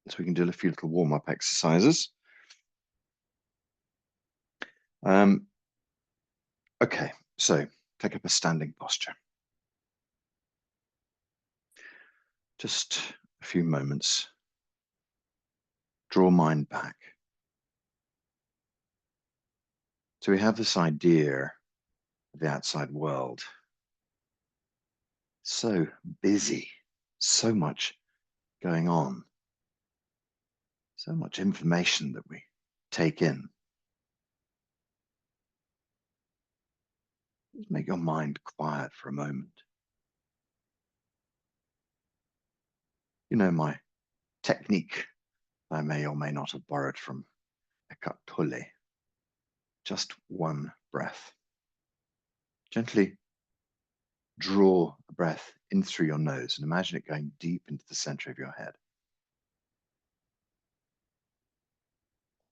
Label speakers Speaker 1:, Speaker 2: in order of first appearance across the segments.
Speaker 1: So we can do a few little warm-up exercises. Okay, so take up a standing posture. Just a few moments. Draw mind back. So we have this idea of the outside world. So busy, so much going on, so much information that we take in. Just make your mind quiet for a moment. You know my technique I may or may not have borrowed from 𝐬𝐥𝐿. Just one breath. Gently draw a breath in through your nose and imagine it going deep into the center of your head.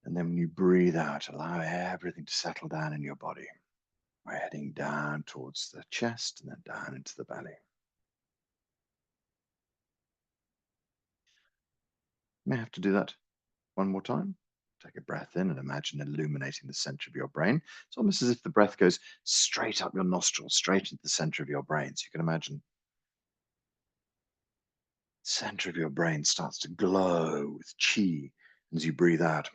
Speaker 1: And then when you breathe out, allow everything to settle down in your body. We're heading down towards the chest and then down into the belly. You may have to do that one more time. Take a breath in and imagine illuminating the center of your brain. It's almost as if the breath goes straight up your nostrils, straight into the center of your brain. So you can imagine the center of your brain starts to glow with qi as you breathe out.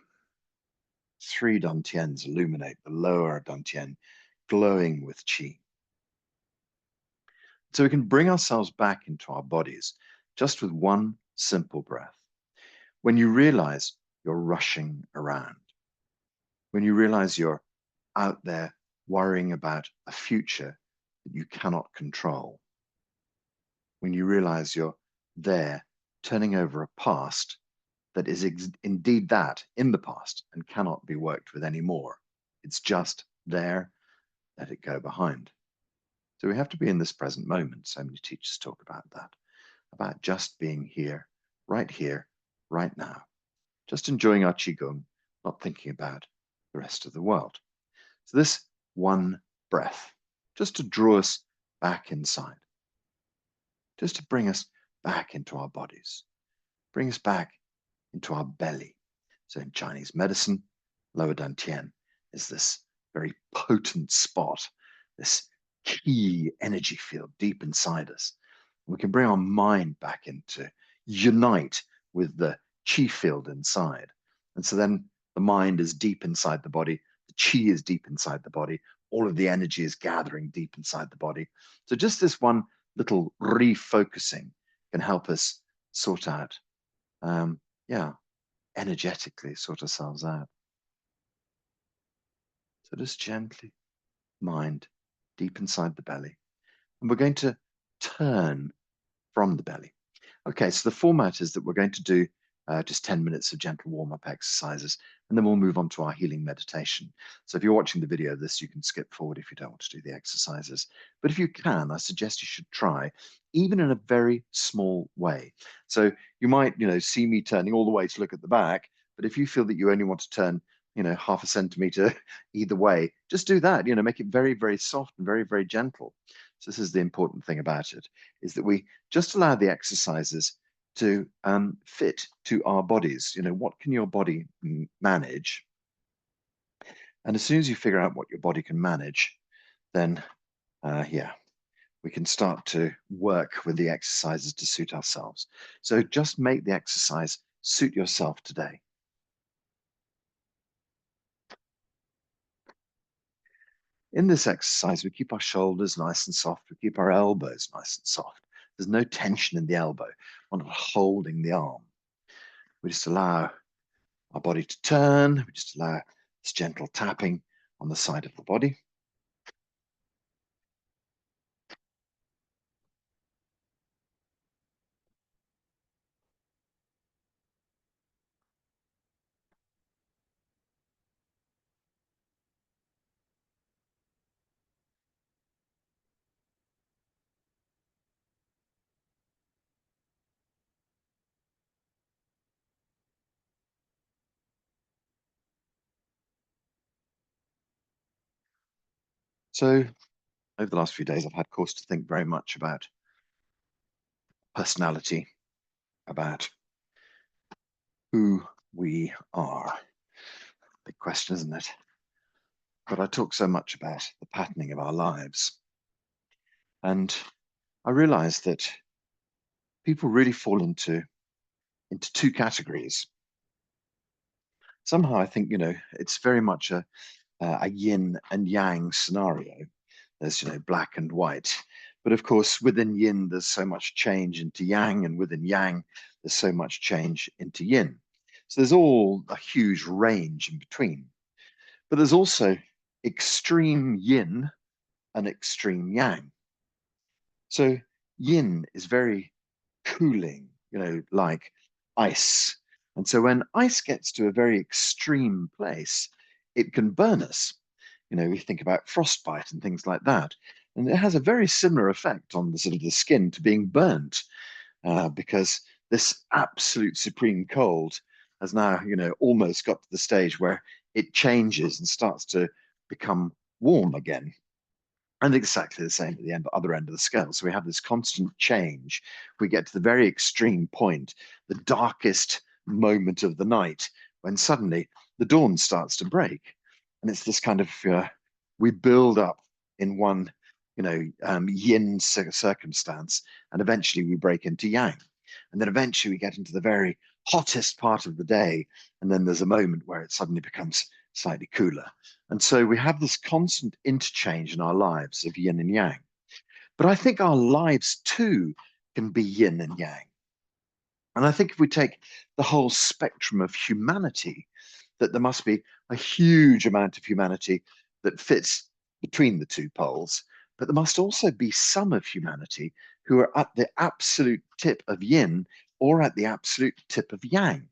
Speaker 1: 3 dantians illuminate the lower dantian, glowing with qi. So we can bring ourselves back into our bodies just with one simple breath. When you realize you're rushing around, when you realize you're out there worrying about a future that you cannot control, when you realize you're there turning over a past that is indeed that in the past and cannot be worked with anymore. It's just there, let it go behind. So we have to be in this present moment. So many teachers talk about that, about just being here, right now, just enjoying our Qigong, not thinking about the rest of the world. So this one breath, just to draw us back inside, just to bring us back into our bodies, bring us back into our belly. So in Chinese medicine, lower dantian is this very potent spot, this key energy field deep inside us. We can bring our mind back into unite with the chi field inside. And so then the mind is deep inside the body, the chi is deep inside the body, all of the energy is gathering deep inside the body. So just this one little refocusing can help us sort out, energetically sort ourselves out. So just gently, mind deep inside the belly. And we're going to turn from the belly. Okay, so the format is that we're going to do just 10 minutes of gentle warm-up exercises, and then we'll move on to our healing meditation. So if you're watching the video of this, you can skip forward if you don't want to do the exercises. But if you can, I suggest you should try, even in a very small way. So you might, see me turning all the way to look at the back, but if you feel that you only want to turn, half a centimeter either way, just do that, make it very, very soft and very, very gentle. So this is the important thing about it, is that we just allow the exercises to fit to our bodies. What can your body manage? And as soon as you figure out what your body can manage, then we can start to work with the exercises to suit ourselves. So just make the exercise suit yourself today. In this exercise, we keep our shoulders nice and soft. We keep our elbows nice and soft. There's no tension in the elbow. We're not holding the arm. We just allow our body to turn. We just allow this gentle tapping on the side of the body. So over the last few days, I've had cause to think very much about personality, about who we are. Big question, isn't it? But I talk so much about the patterning of our lives. And I realize that people really fall into two categories. Somehow I think, it's very much a yin and yang scenario. There's, black and white. But of course, within yin, there's so much change into yang, and within yang, there's so much change into yin. So there's all a huge range in between. But there's also extreme yin and extreme yang. So yin is very cooling, like ice. And so when ice gets to a very extreme place, it can burn us. We think about frostbite and things like that. And it has a very similar effect on the sort of the skin to being burnt, because this absolute supreme cold has now, almost got to the stage where it changes and starts to become warm again. And exactly the same at the other end of the scale. So we have this constant change. We get to the very extreme point, the darkest moment of the night, when suddenly the dawn starts to break. And it's this kind of, we build up in one, yin circumstance, and eventually we break into yang. And then eventually we get into the very hottest part of the day. And then there's a moment where it suddenly becomes slightly cooler. And so we have this constant interchange in our lives of yin and yang. But I think our lives too can be yin and yang. And I think if we take the whole spectrum of humanity, that there must be a huge amount of humanity that fits between the two poles, but there must also be some of humanity who are at the absolute tip of yin or at the absolute tip of yang.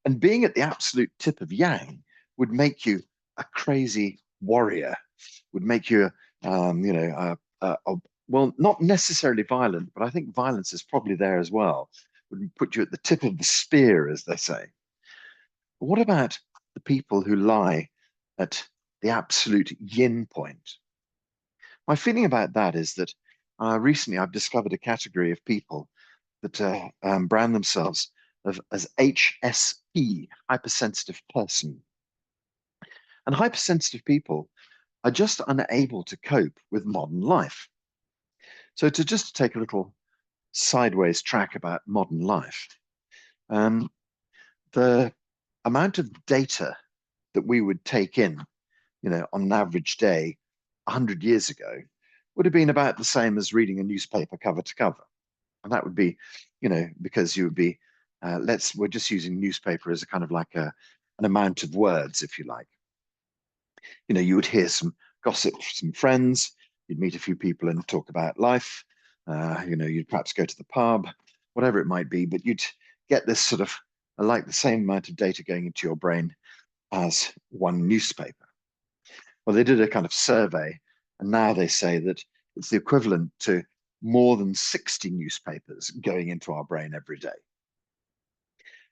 Speaker 1: And being at the absolute tip of yang would make you a crazy warrior, would make you, well, not necessarily violent, but I think violence is probably there as well, would put you at the tip of the spear, as they say. But what about the people who lie at the absolute yin point? My feeling about that is that recently I've discovered a category of people that brand themselves as HSP, hypersensitive person. And hypersensitive people are just unable to cope with modern life. So to just take a little sideways track about modern life, the amount of data that we would take in, on an average day 100 years ago would have been about the same as reading a newspaper cover to cover. And that would be, because you would be, we're just using newspaper as a kind of like an amount of words, if you like. You would hear some gossip from some friends, you'd meet a few people and talk about life, you'd perhaps go to the pub, whatever it might be, but you'd get this sort of like the same amount of data going into your brain as one newspaper. Well, they did a kind of survey, and now they say that it's the equivalent to more than 60 newspapers going into our brain every day.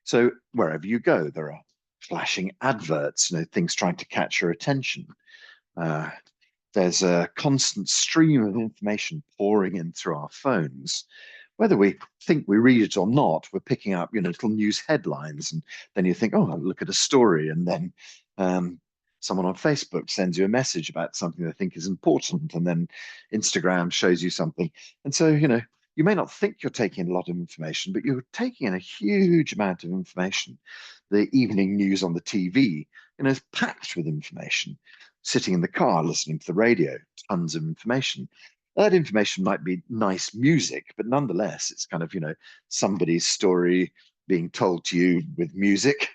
Speaker 1: So wherever you go, there are flashing adverts, things trying to catch your attention. There's a constant stream of information pouring in through our phones. Whether we think we read it or not, we're picking up, little news headlines, and then you think, oh, I'll look at a story, and then someone on Facebook sends you a message about something they think is important, and then Instagram shows you something. And so, you may not think you're taking a lot of information, but you're taking in a huge amount of information. The evening news on the TV, is packed with information. Sitting in the car, listening to the radio, tons of information. That information might be nice music, but nonetheless, it's kind of, somebody's story being told to you with music,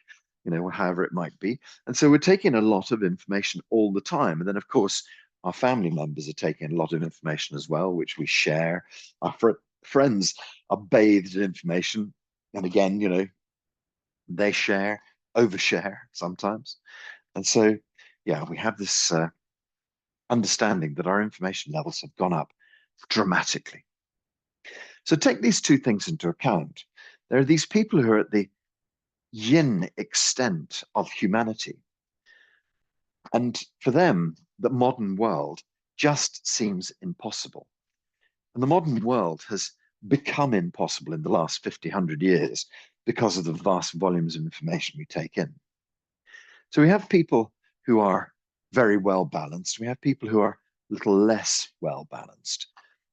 Speaker 1: however it might be. And so we're taking a lot of information all the time. And then, of course, our family members are taking a lot of information as well, which we share. Our friends are bathed in information. And again, they share, overshare sometimes. And so, yeah, we have this understanding that our information levels have gone up dramatically. So take these two things into account. There are these people who are at the yin extent of humanity. And for them, the modern world just seems impossible. And the modern world has become impossible in the last 50, 100 years because of the vast volumes of information we take in. So we have people who are very well balanced. We have people who are a little less well balanced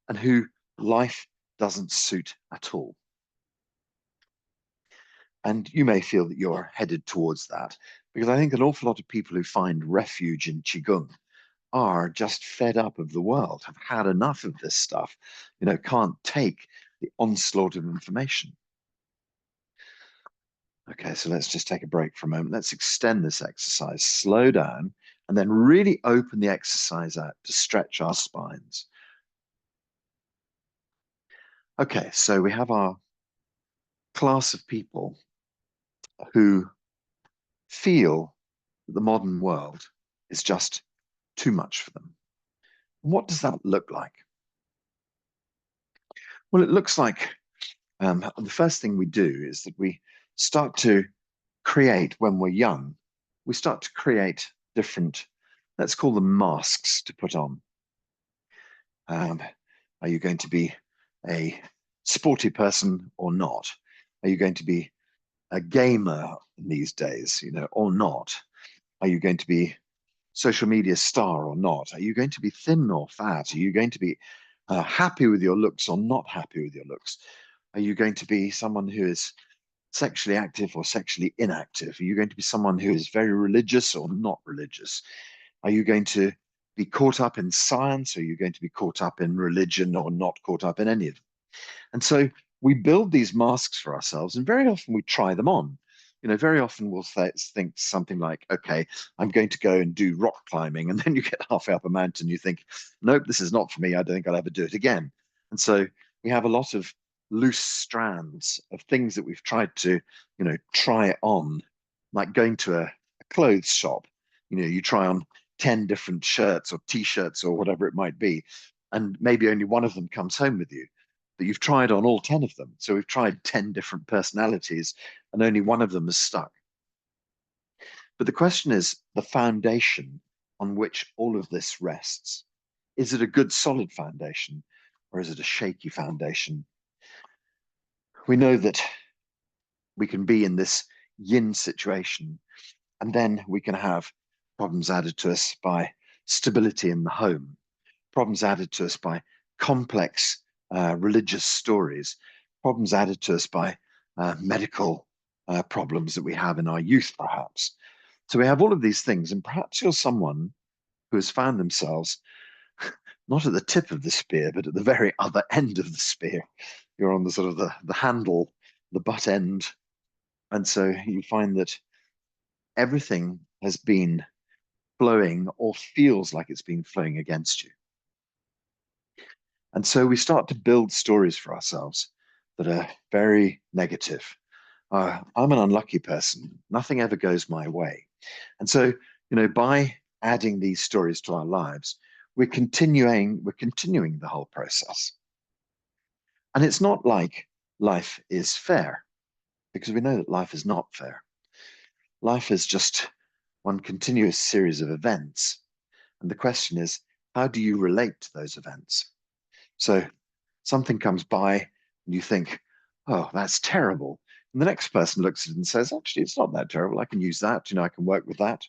Speaker 1: and who life doesn't suit at all. And you may feel that you're headed towards that, because I think an awful lot of people who find refuge in Qigong are just fed up of the world, have had enough of this stuff, can't take the onslaught of information. Okay, so let's just take a break for a moment. Let's extend this exercise, slow down, and then really open the exercise out to stretch our spines. Okay, so we have our class of people who feel that the modern world is just too much for them. What does that look like? Well, it looks like the first thing we do is that we start to create, when we're young, we start to create different, let's call them masks to put on. Are you going to be a sporty person or not? Are you going to be a gamer these days, or not? Are you going to be social media star or not? Are you going to be thin or fat? Are you going to be happy with your looks or not happy with your looks? Are you going to be someone who is sexually active or sexually inactive? Are you going to be someone who is very religious or not religious? Are you going to be caught up in science? Or are you going to be caught up in religion or not caught up in any of them? And so we build these masks for ourselves, and very often we try them on. Very often we'll think something like, okay, I'm going to go and do rock climbing. And then you get halfway up a mountain, you think, nope, this is not for me. I don't think I'll ever do it again. And so we have a lot of loose strands of things that we've tried to, try on, like going to a clothes shop. You try on 10 different shirts or t-shirts or whatever it might be, and maybe only one of them comes home with you. But you've tried on all 10 of them. So we've tried 10 different personalities and only one of them is stuck. But the question is the foundation on which all of this rests. Is it a good solid foundation or is it a shaky foundation? We know that we can be in this yin situation and then we can have problems added to us by stability in the home, problems added to us by complex religious stories, problems added to us by medical problems that we have in our youth, perhaps. So we have all of these things, and perhaps you're someone who has found themselves not at the tip of the spear, but at the very other end of the spear. You're on the sort of the handle, the butt end. And so you find that everything has been flowing or feels like it's been flowing against you. And so we start to build stories for ourselves that are very negative. I'm an unlucky person. Nothing ever goes my way. And so, by adding these stories to our lives, we're continuing the whole process. And it's not like life is fair, because we know that life is not fair. Life is just one continuous series of events. And the question is, how do you relate to those events? So something comes by and you think, oh, that's terrible. And the next person looks at it and says, actually, it's not that terrible. I can use that. I can work with that.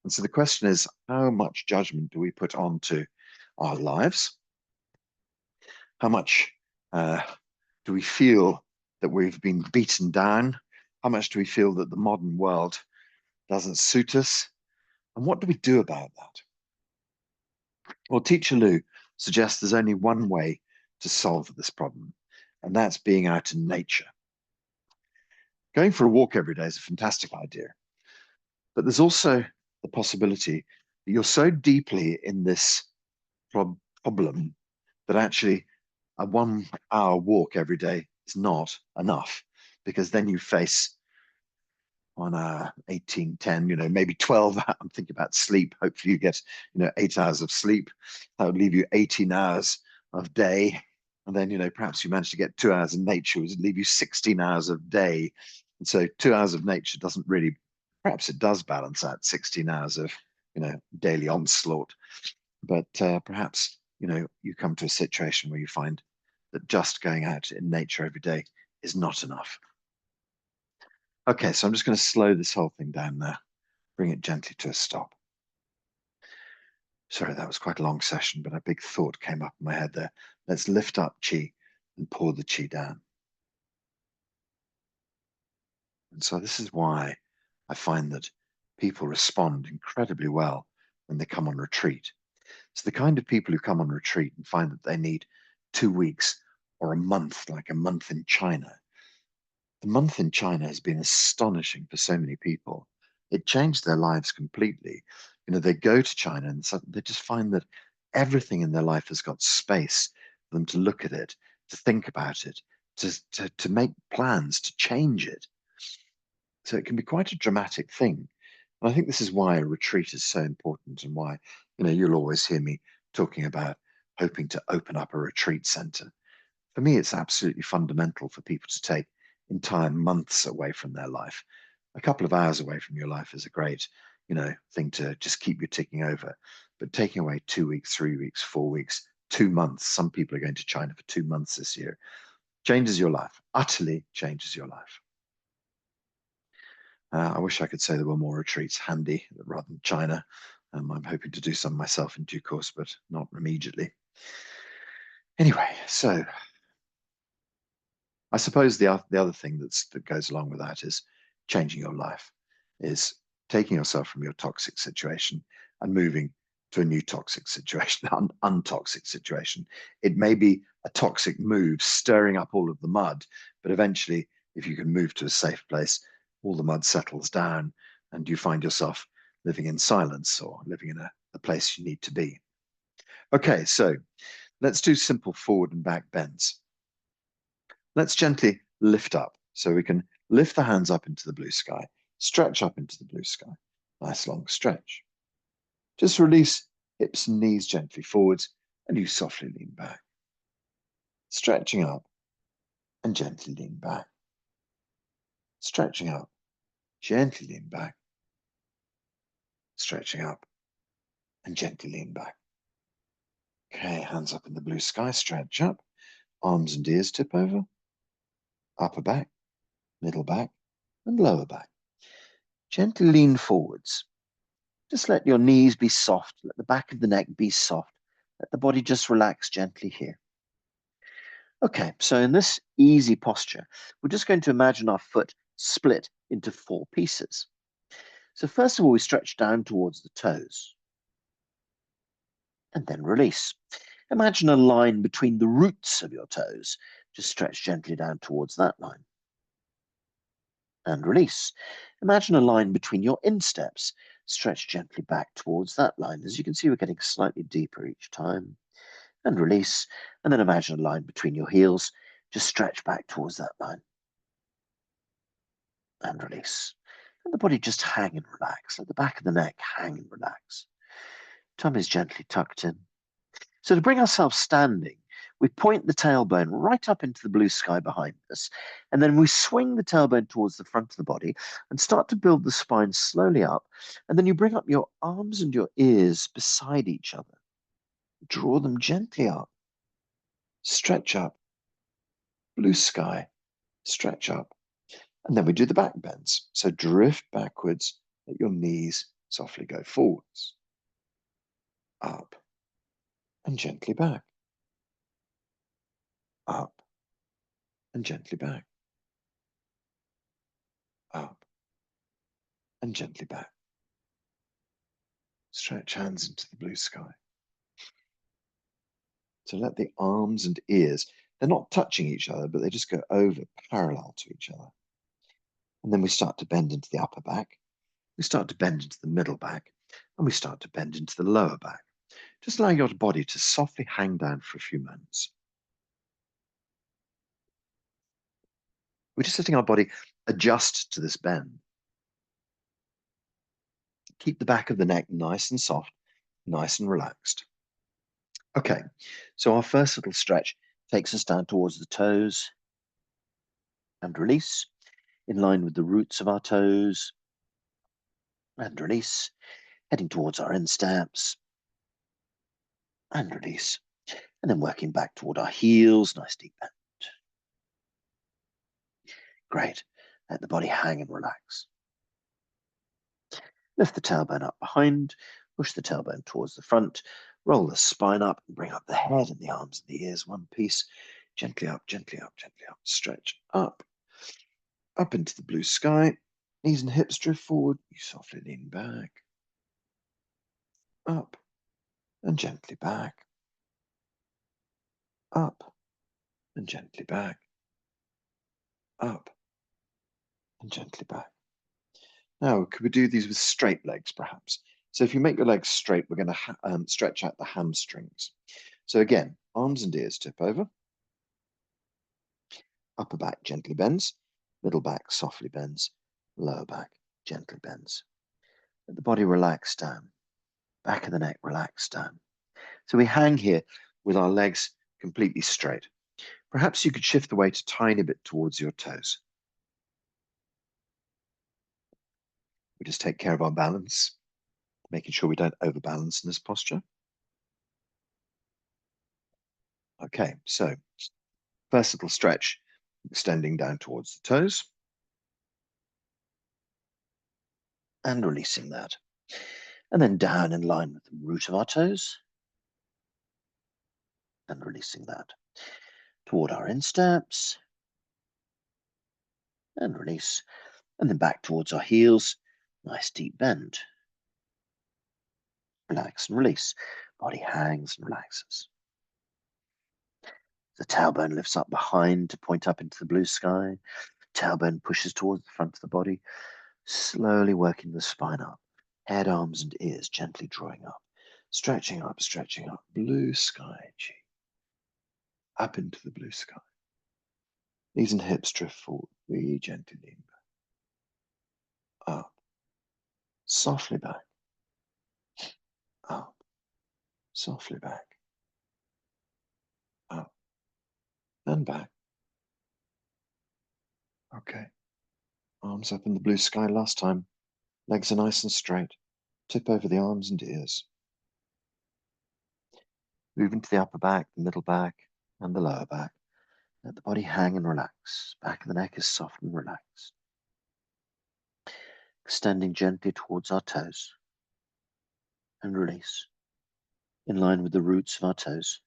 Speaker 1: And so the question is, how much judgment do we put onto our lives? How much do we feel that we've been beaten down? How much do we feel that the modern world doesn't suit us? And what do we do about that? Well, Teacher Lou suggests there's only one way to solve this problem, and that's being out in nature. Going for a walk every day is a fantastic idea, but there's also the possibility that you're so deeply in this problem that actually a 1 hour walk every day is not enough, because then you face 1 hour, 18, 10, maybe 12. I'm thinking about sleep. Hopefully you get, 8 hours of sleep. That would leave you 18 hours of day. And then, perhaps you manage to get 2 hours in nature, which would leave you 16 hours of day. And so 2 hours of nature doesn't really, perhaps it does balance out 16 hours of, daily onslaught. But perhaps, you come to a situation where you find that just going out in nature every day is not enough. Okay, so I'm just going to slow this whole thing down now, bring it gently to a stop. Sorry, that was quite a long session, but a big thought came up in my head there. Let's lift up chi and pour the chi down. And so this is why I find that people respond incredibly well when they come on retreat. It's the kind of people who come on retreat and find that they need 2 weeks or a month, like a month in China. The month in China has been astonishing for so many people. It changed their lives completely. You know, they go to China and they just find that everything in their life has got space for them to look at it, to think about it, to make plans, to change it. So it can be quite a dramatic thing. And I think this is why a retreat is so important and why, you'll always hear me talking about hoping to open up a retreat center. For me, it's absolutely fundamental for people to take entire months away from their life. A couple of hours away from your life is a great, thing to just keep you ticking over. But taking away 2 weeks, 3 weeks, 4 weeks, 2 months, some people are going to China for 2 months this year, changes your life, utterly changes your life. I wish I could say there were more retreats handy rather than China. I'm hoping to do some myself in due course, but not immediately. Anyway, so I suppose the other thing that goes along with that is changing your life, is taking yourself from your toxic situation and moving to a new toxic situation, untoxic situation. It may be a toxic move, stirring up all of the mud, but eventually, if you can move to a safe place, all the mud settles down and you find yourself living in silence or living in a place you need to be. Okay, so let's do simple forward and back bends. Let's gently lift up. So we can lift the hands up into the blue sky, stretch up into the blue sky. Nice long stretch. Just release hips and knees gently forwards and you softly lean back. Stretching up and gently lean back. Stretching up, gently lean back. Stretching up and gently lean back. Okay, hands up in the blue sky, stretch up. Arms and ears tip over. Upper back, middle back, and lower back. Gently lean forwards. Just let your knees be soft. Let the back of the neck be soft. Let the body just relax gently here. Okay, so in this easy posture, we're just going to imagine our foot split into 4 pieces. So first of all, we stretch down towards the toes and then release. Imagine a line between the roots of your toes. Just stretch gently down towards that line. And release. Imagine a line between your insteps. Stretch gently back towards that line. As you can see, we're getting slightly deeper each time. And release. And then imagine a line between your heels. Just stretch back towards that line. And release. And the body just hang and relax. Let the back of the neck hang and relax. Tummy is gently tucked in. So to bring ourselves standing, we point the tailbone right up into the blue sky behind us, and then we swing the tailbone towards the front of the body and start to build the spine slowly up, and then you bring up your arms and your ears beside each other. Draw them gently up. Stretch up. Blue sky. Stretch up. And then we do the back bends. So drift backwards, let your knees softly go forwards. Up. And gently back. Up. And gently back. Up. And gently back. Stretch hands into the blue sky. So let the arms and ears, they're not touching each other, but they just go over parallel to each other. And then we start to bend into the upper back. We start to bend into the middle back. And we start to bend into the lower back. Just allow your body to softly hang down for a few moments. We're just letting our body adjust to this bend. Keep the back of the neck nice and soft, nice and relaxed. Okay, so our first little stretch takes us down towards the toes and release, in line with the roots of our toes and release, heading towards our insteps and release, and then working back toward our heels, nice deep bend. Great.
Speaker 2: Let the body hang and relax. Lift the tailbone up behind, push the tailbone towards the front, roll the spine up and bring up the head and the arms and the ears one piece. Gently up, gently up, gently up. Stretch up into the blue sky. Knees and hips drift forward. You softly lean back, up and gently back, up and gently back, up and gently back. Now, could we do these with straight legs, perhaps? So if you make your legs straight, we're going to stretch out the hamstrings. So again, arms and ears tip over. Upper back gently bends. Middle back softly bends. Lower back gently bends. Let the body relax down. Back of the neck relax down. So we hang here with our legs completely straight. Perhaps you could shift the weight a tiny bit towards your toes. We just take care of our balance, making sure we don't overbalance in this posture. Okay, so first little stretch, extending down towards the toes and releasing that. And then down in line with the root of our toes and releasing that. Toward our insteps and release. And then back towards our heels. Nice deep bend. Relax and release. Body hangs and relaxes. The tailbone lifts up behind to point up into the blue sky. Tailbone pushes towards the front of the body, slowly working the spine up. Head, arms, and ears gently drawing up. Stretching up, blue sky, chi. Up into the blue sky. Knees and hips drift forward. We gently lean back. Up. Softly back. Up. Softly back. Up. And back. Okay. Arms up in the blue sky last time. Legs are nice and straight. Tip over the arms and ears. Move into the upper back, the middle back, and the lower back. Let the body hang and relax. Back of the neck is soft and relaxed. Extending gently towards our toes. And release. In line with the roots of our toes.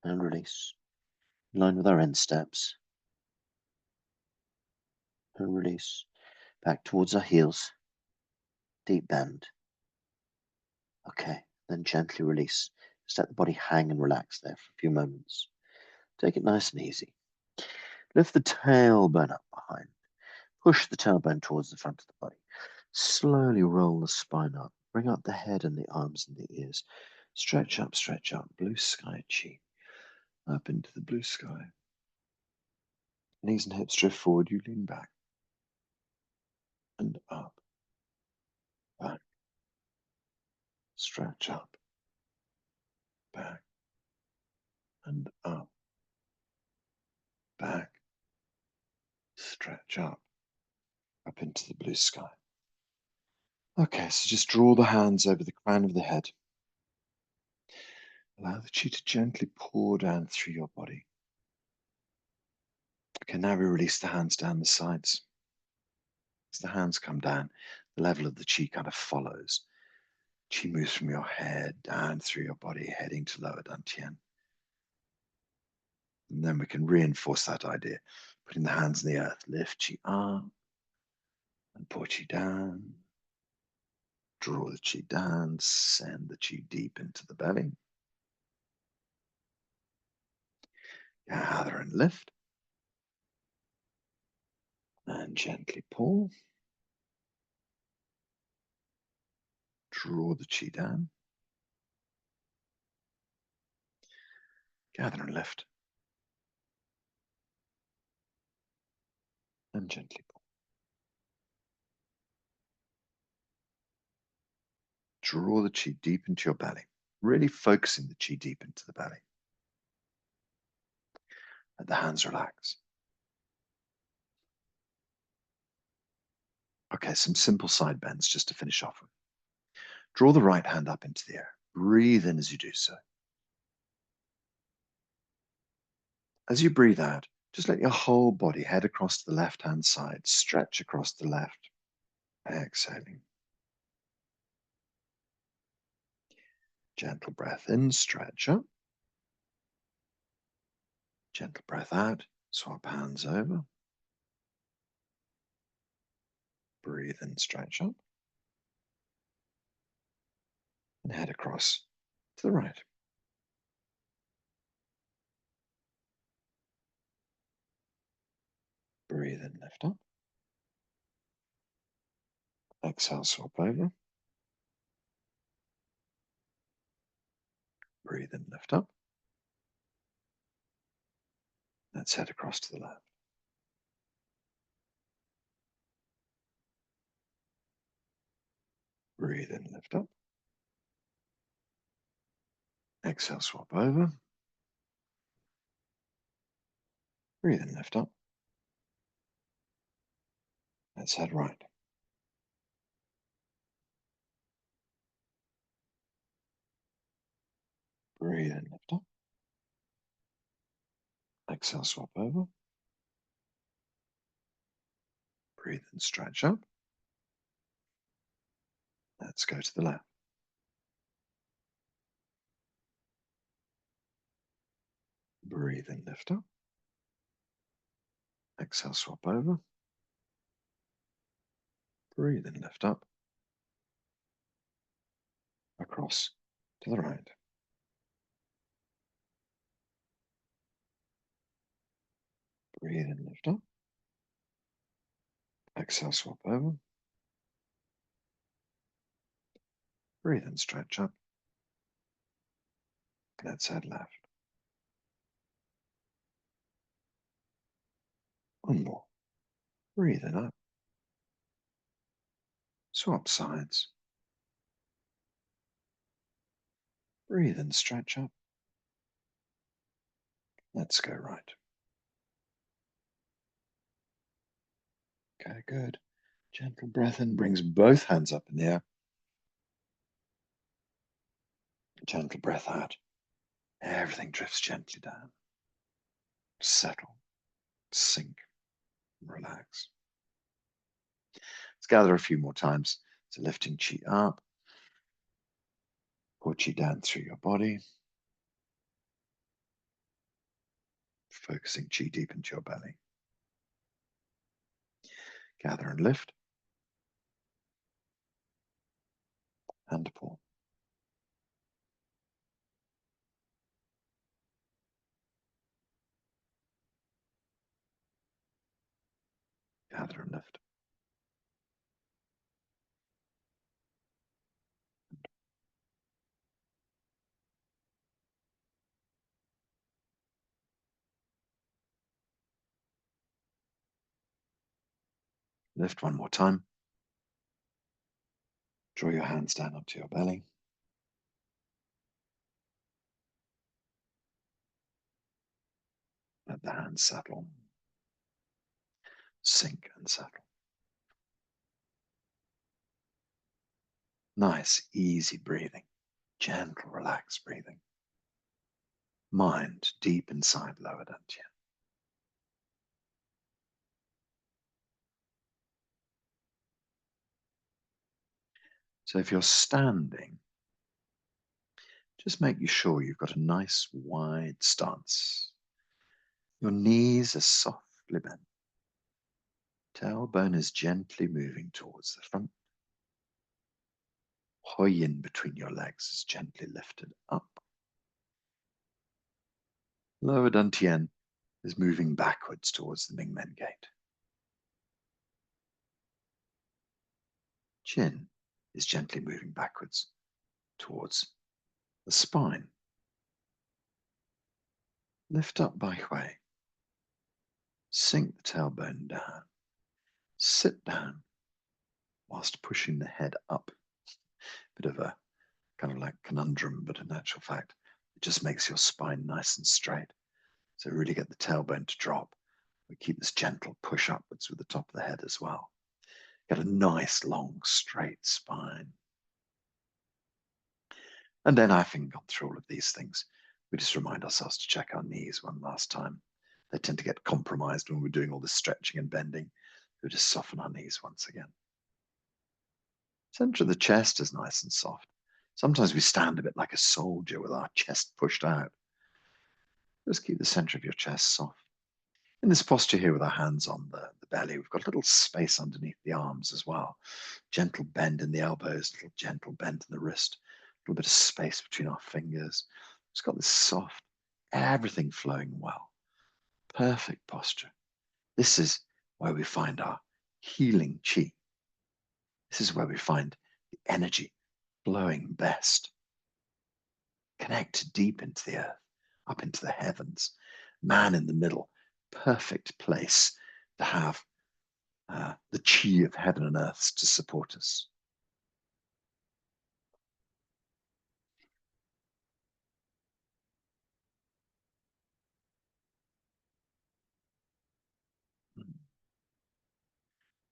Speaker 2: And release. In line with our insteps. And release. Back towards our heels. Deep bend. Okay, then gently release. Just let the body hang and relax there for a few moments. Take it nice and easy. Lift the tailbone up behind. Push the tailbone towards the front of the body. Slowly roll the spine up. Bring up the head and the arms and the ears. Stretch up, blue sky chi. Up into the blue sky. Knees and hips drift forward, you lean back. And up. Back. Stretch up. Back. And up. Back. Stretch up. Up into the blue sky. Okay, so just draw the hands over the crown of the head. Allow the chi to gently pour down through your body. Okay, now we release the hands down the sides. As the hands come down, the level of the chi kind of follows. Chi moves from your head down through your body, heading to lower dantian. And then we can reinforce that idea, putting the hands in the earth. Lift chi up and pour chi down. Draw the chi down, send the chi deep into the belly. Gather and lift. And gently pull. Draw the chi down. Gather and lift. And gently pull. Draw the chi deep into your belly, really focusing the chi deep into the belly. Let the hands relax. Okay, some simple side bends just to finish off with. Draw the right hand up into the air. Breathe in as you do so. As you breathe out,
Speaker 1: Just let your whole body head across to the left-hand side, stretch across the left, exhaling. Gentle breath in, stretch up. Gentle breath out, swap hands over. Breathe in, stretch up. And head across to the right. Breathe in, lift up. Exhale, swap over. Breathe in, lift up. Let's head across to the left. Breathe in, lift up. Exhale, swap over. Breathe in, lift up. Let's head right. Breathe in, lift up. Exhale, swap over. Breathe in, stretch up. Let's go to the left. Breathe in, lift up. Exhale, swap over. Breathe in, lift up. Across to the right. Breathe in, lift up. Exhale, swap over. Breathe in, stretch up. Let's head left. One more. Breathe in up. Swap sides. Breathe in, stretch up. Let's go right. Okay, good. Gentle breath in, brings both hands up in the air. Gentle breath out. Everything drifts gently down. Settle, sink, relax. Let's gather a few more times. So lifting chi up, pull chi down through your body, focusing chi deep into your belly. Gather and lift, and pull. Gather and lift. Lift one more time. Draw your hands down onto your belly. Let the hands settle. Sink and settle. Nice, easy breathing. Gentle, relaxed breathing. Mind deep inside lower dantian. So if you're standing, just make sure you've got a nice wide stance. Your knees are softly bent. Tailbone is gently moving towards the front. Hoyin between your legs is gently lifted up. Lower dantian is moving backwards towards the Mingmen gate. Chin is gently moving backwards towards the spine. Lift up Bai Hui. Sink the tailbone down. Sit down whilst pushing the head up. Bit of a kind of like conundrum, but in actual fact, it just makes your spine nice and straight. So really get the tailbone to drop. We keep this gentle push upwards with the top of the head as well. Get a nice, long, straight spine. And then having gone through all of these things, we just remind ourselves to check our knees one last time. They tend to get compromised when we're doing all this stretching and bending. We just soften our knees once again. Center of the chest is nice and soft. Sometimes we stand a bit like a soldier with our chest pushed out. Just keep the center of your chest soft. In this posture here with our hands on the belly, we've got a little space underneath the arms as well. Gentle bend in the elbows, little gentle bend in the wrist, a little bit of space between our fingers. It's got this soft, everything flowing well. Perfect posture. This is where we find our healing chi. This is where we find the energy flowing best. Connect deep into the earth, up into the heavens. Man in the middle, perfect place to have the chi of heaven and earth to support us.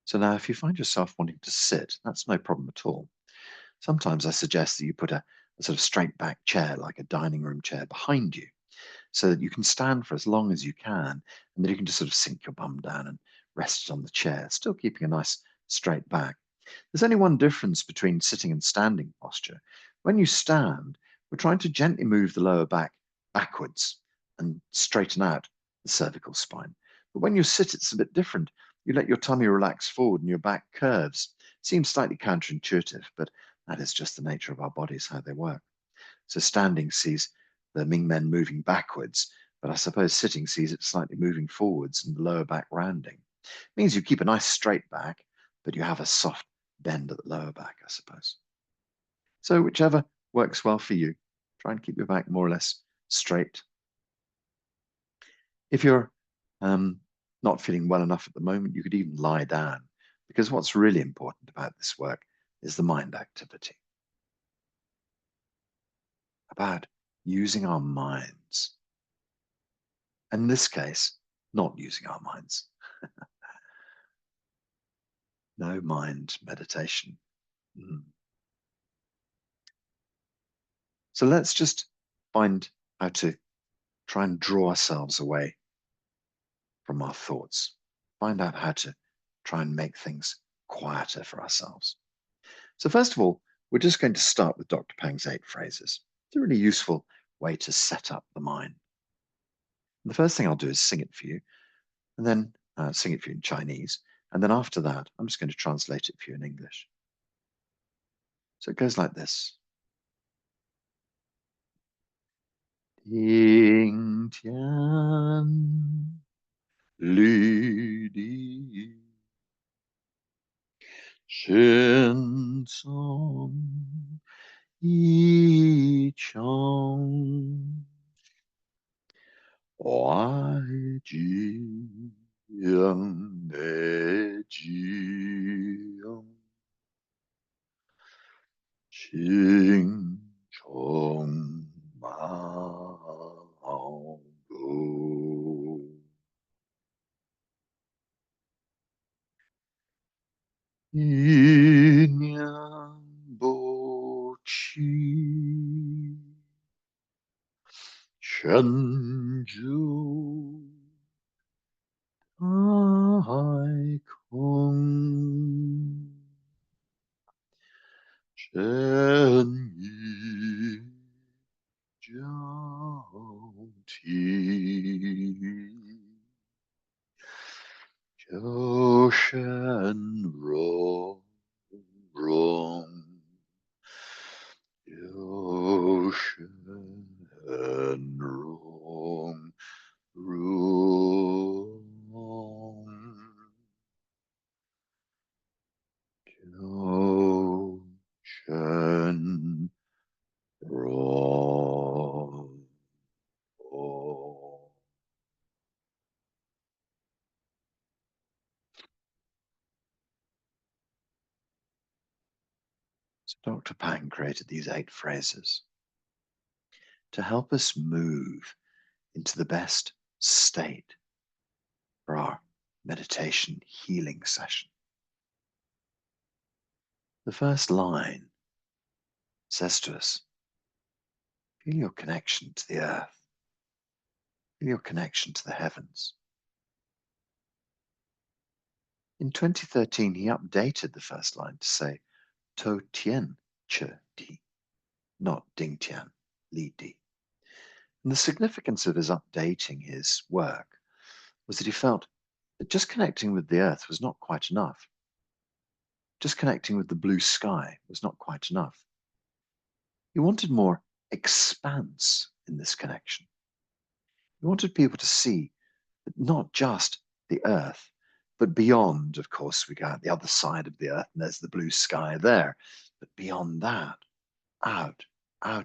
Speaker 1: So now if you find yourself wanting to sit, that's no problem at all. Sometimes I suggest that you put a sort of straight back chair, like a dining room chair, behind you, so that you can stand for as long as you can, and then you can just sort of sink your bum down and rest it on the chair, still keeping a nice straight back. There's only one difference between sitting and standing posture. When you stand, we're trying to gently move the lower back backwards and straighten out the cervical spine. But when you sit, it's a bit different. You let your tummy relax forward and your back curves. Seems slightly counterintuitive, but that is just the nature of our bodies, how they work. So standing sees the Ming men moving backwards, but I suppose sitting sees it slightly moving forwards and the lower back rounding. It means you keep a nice straight back, but you have a soft bend at the lower back, I suppose. So whichever works well for you, try and keep your back more or less straight. If you're not feeling well enough at the moment, you could even lie down, because what's really important about this work is the mind activity. About using our minds. In this case, not using our minds. No mind meditation. So let's just find how to try and draw ourselves away from our thoughts. Find out how to try and make things quieter for ourselves. So first of all, we're just going to start with Dr. Pang's 8 phrases. It's a really useful way to set up the mind. And the first thing I'll do is sing it for you, and then sing it for you in Chinese. And then after that, I'm just going to translate it for you in English. So it goes like this. 听见绿地，心中一场怀旧的旧，心充满路。一念不起，沉住太空，真意交替，就身融融，就身融融，就身融融。So Dr. Pang created these 8 phrases to help us move into the best state for our meditation healing session. The first line says to us, feel your connection to the earth. Feel your connection to the heavens. In 2013, he updated the first line to say 𝐸𝐤𝐥𝐟-𝐡𝐞𝐚𝐥𝐢, not 𝐷𝐤𝐤 Li-Di. And the significance of his updating his work was that he felt that just connecting with the earth was not quite enough. Just connecting with the blue sky was not quite enough. He wanted more expanse in this connection. He wanted people to see that not just the earth, but beyond, of course, we go out the other side of the earth and there's the blue sky there, but beyond that, out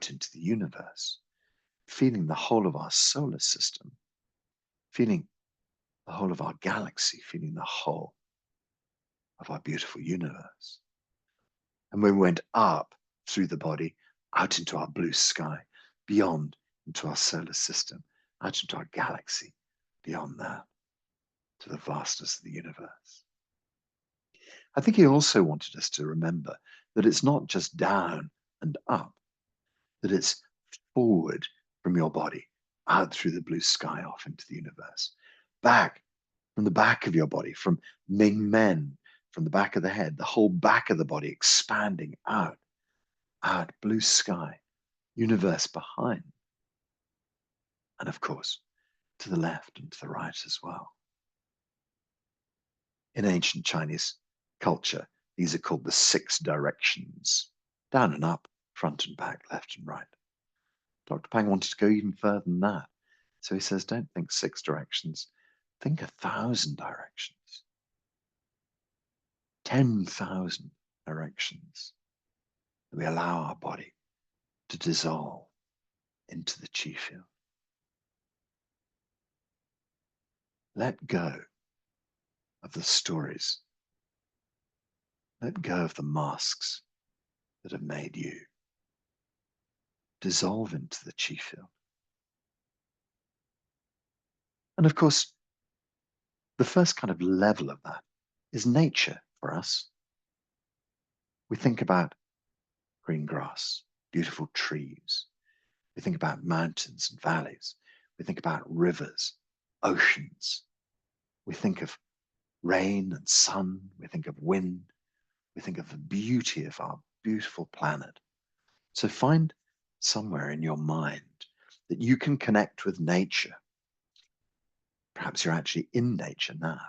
Speaker 1: into the universe, feeling the whole of our solar system, feeling the whole of our galaxy, feeling the whole of our beautiful universe. And when we went up through the body, out into our blue sky, beyond into our solar system, out into our galaxy, beyond that, to the vastness of the universe. I think he also wanted us to remember that it's not just down and up, that it's forward from your body, out through the blue sky, off into the universe, back from the back of your body, from Ming Men, from the back of the head, the whole back of the body expanding out, blue sky, universe behind. And of course, to the left and to the right as well. In ancient Chinese culture, these are called the 6 directions: down and up, front and back, left and right. Dr. Pang wanted to go even further than that. So he says, don't think 6 directions, think 1,000 directions. 10,000 directions. We allow our body to dissolve into the chi field. Let go of the stories. Let go of the masks that have made you. Dissolve into the chi field. And of course, the first kind of level of that is nature for us. We think about green grass, beautiful trees. We think about mountains and valleys. We think about rivers, oceans. We think of rain and sun. We think of wind. We think of the beauty of our beautiful planet. So find somewhere in your mind that you can connect with nature. Perhaps you're actually in nature now,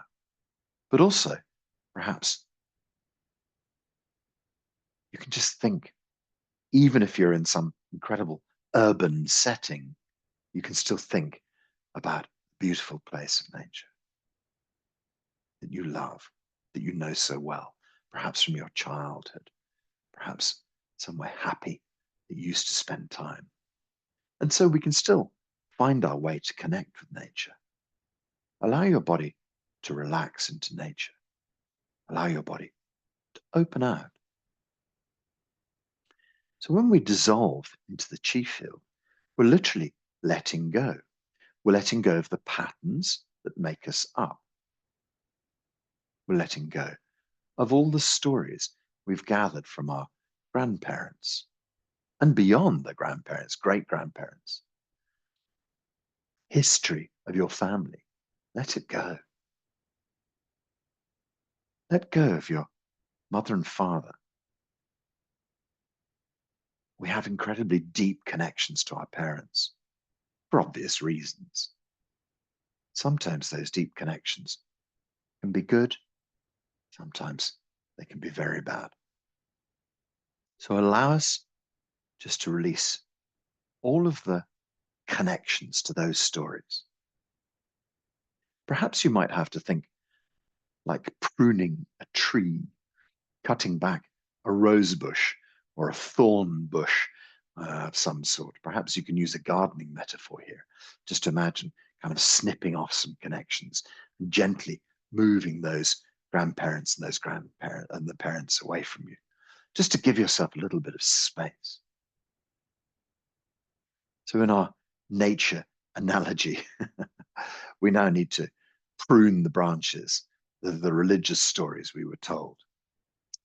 Speaker 1: but also perhaps you can just think, even if you're in some incredible urban setting, you can still think about a beautiful place of nature that you love, that you know so well, perhaps from your childhood, perhaps somewhere happy that you used to spend time. And so we can still find our way to connect with nature. Allow your body to relax into nature. Allow your body to open out. So when we dissolve into the chi field, we're literally letting go. We're letting go of the patterns that make us up. We're letting go of all the stories we've gathered from our grandparents and beyond the grandparents, great-grandparents. History of your family. Let it go. Let go of your mother and father. We have incredibly deep connections to our parents for obvious reasons. Sometimes those deep connections can be good. Sometimes they can be very bad. So allow us just to release all of the connections to those stories. Perhaps you might have to think like pruning a tree, cutting back a rose bush or a thorn bush of some sort. Perhaps you can use a gardening metaphor here. Just imagine kind of snipping off some connections and gently moving those grandparents and those grandparents and the parents away from you, just to give yourself a little bit of space. So in our nature analogy, we now need to prune the branches, the religious stories we were told.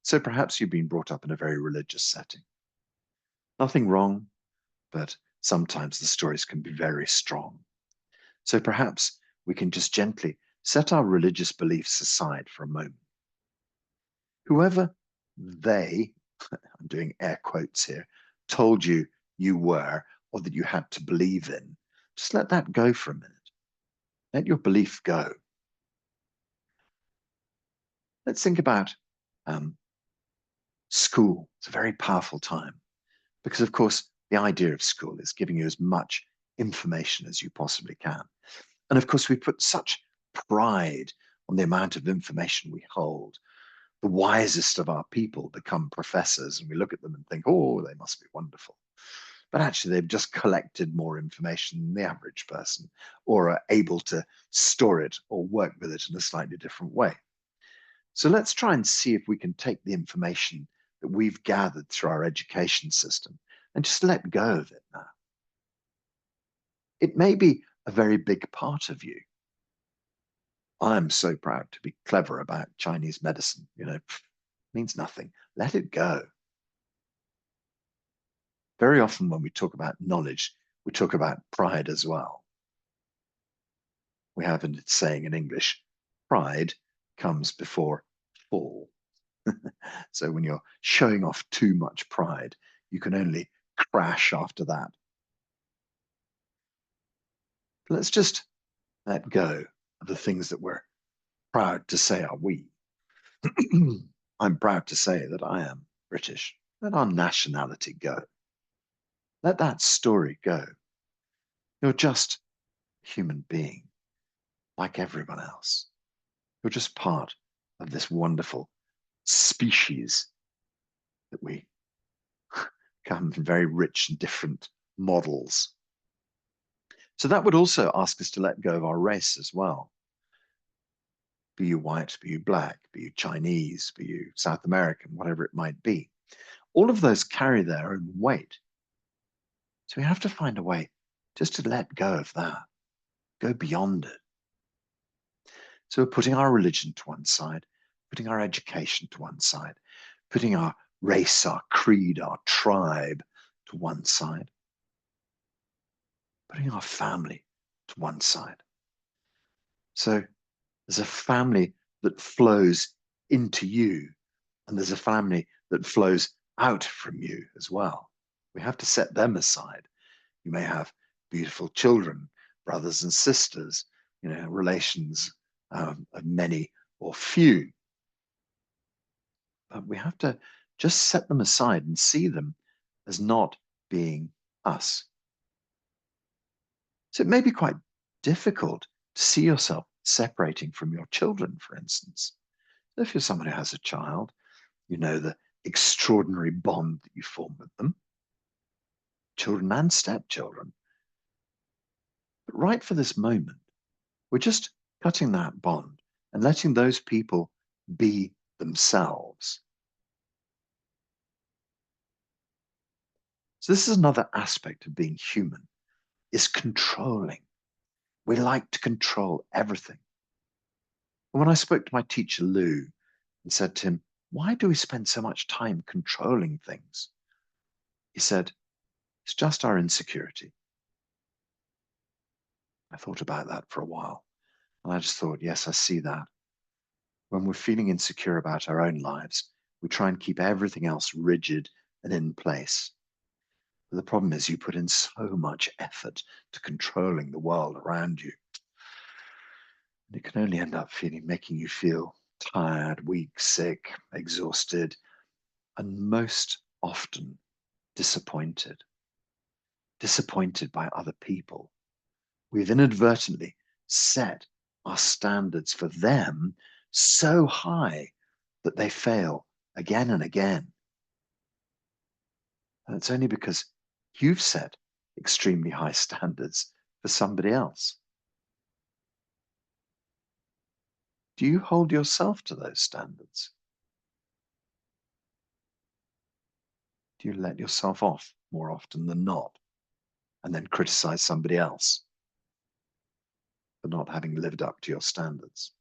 Speaker 1: So perhaps you've been brought up in a very religious setting. Nothing wrong, but sometimes the stories can be very strong. So perhaps we can just gently set our religious beliefs aside for a moment. Whoever they, I'm doing air quotes here, told you you were or that you had to believe in, just let that go for a minute. Let your belief go. Let's think about school. It's a very powerful time because, of course, the idea of school is giving you as much information as you possibly can. And of course, we put such pride on the amount of information we hold. The wisest of our people become professors, and we look at them and think, oh, they must be wonderful. But actually, they've just collected more information than the average person, or are able to store it or work with it in a slightly different way. So let's try and see if we can take the information that we've gathered through our education system and just let go of it now. It may be a very big part of you. I'm so proud to be clever about Chinese medicine, means nothing. Let it go. Very often when we talk about knowledge, we talk about pride as well. We have a saying in English, pride comes before fall. So when you're showing off too much pride, you can only crash after that. Let's just let go of the things that we're proud to say are we. I'm proud to say that I am British. Let our nationality go. Let that story go. You're just a human being, like everyone else. You're just part of this wonderful species that we come from very rich and different models. So that would also ask us to let go of our race as well. Be you white, be you black, be you Chinese, be you South American, whatever it might be. All of those carry their own weight. So we have to find a way just to let go of that, go beyond it. So we're putting our religion to one side, putting our education to one side, putting our race, our creed, our tribe to one side, putting our family to one side. So there's a family that flows into you, and there's a family that flows out from you as well. We have to set them aside. You may have beautiful children, brothers and sisters, relations of many or few. But we have to just set them aside and see them as not being us. So it may be quite difficult to see yourself separating from your children, for instance. So if you're someone who has a child, you know the extraordinary bond that you form with them, children and stepchildren. But right for this moment, we're just cutting that bond and letting those people be themselves. So this is another aspect of being human, is controlling. We like to control everything. And when I spoke to my teacher, Lou, and said to him, why do we spend so much time controlling things? He said, it's just our insecurity. I thought about that for a while. And I just thought, yes, I see that. When we're feeling insecure about our own lives, we try and keep everything else rigid and in place. But the problem is you put in so much effort to controlling the world around you. And it can only end up making you feel tired, weak, sick, exhausted, and most often disappointed. Disappointed by other people. We've inadvertently set our standards for them so high that they fail again and again. And it's only because you've set extremely high standards for somebody else. Do you hold yourself to those standards? Do you let yourself off more often than not and then criticize somebody else for not having lived up to your standards?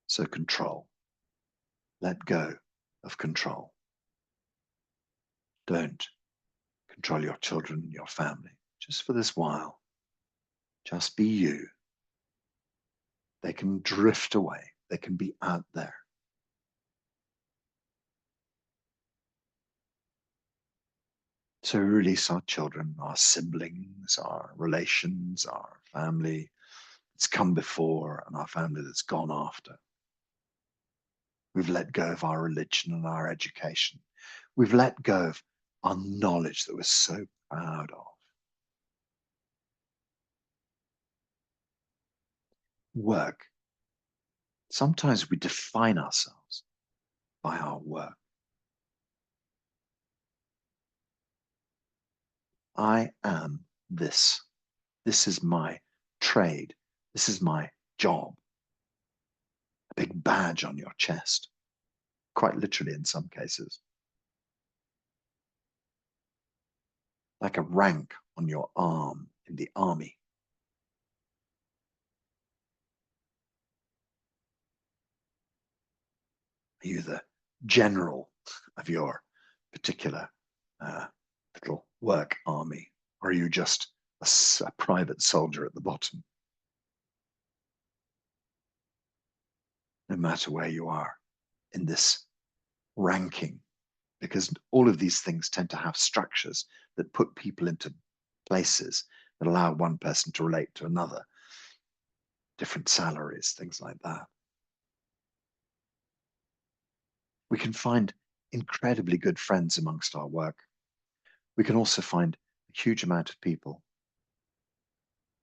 Speaker 1: So control. Let go of control. Don't Control your children, your family, just for this while. Just be you. They can drift away. They can be out there. So we release our children, our siblings, our relations, our family that's come before and our family that's gone after. We've let go of our religion and our education. We've let go of our knowledge that we're so proud of. Work. Sometimes we define ourselves by our work. I am this. This is my trade. This is my job. A big badge on your chest, quite literally in some cases. Like a rank on your arm in the army. Are you the general of your particular little work army? Or are you just a private soldier at the bottom? No matter where you are in this ranking, because all of these things tend to have structures that put people into places that allow one person to relate to another, different salaries, things like that. We can find incredibly good friends amongst our work. We can also find a huge amount of people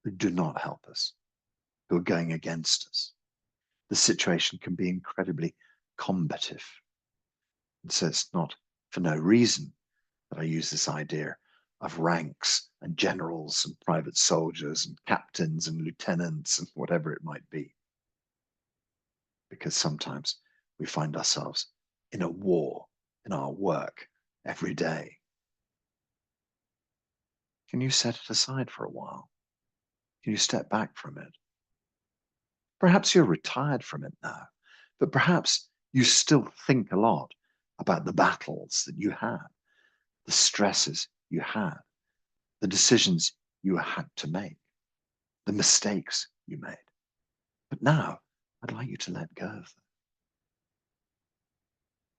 Speaker 1: who do not help us, who are going against us. The situation can be incredibly combative. And so it's not for no reason that I use this idea of ranks and generals and private soldiers and captains and lieutenants and whatever it might be. Because sometimes we find ourselves in a war in our work every day. Can you set it aside for a while? Can you step back from it? Perhaps you're retired from it now, but perhaps you still think a lot about the battles that you had, the stresses you had, the decisions you had to make, the mistakes you made. But now I'd like you to let go of them.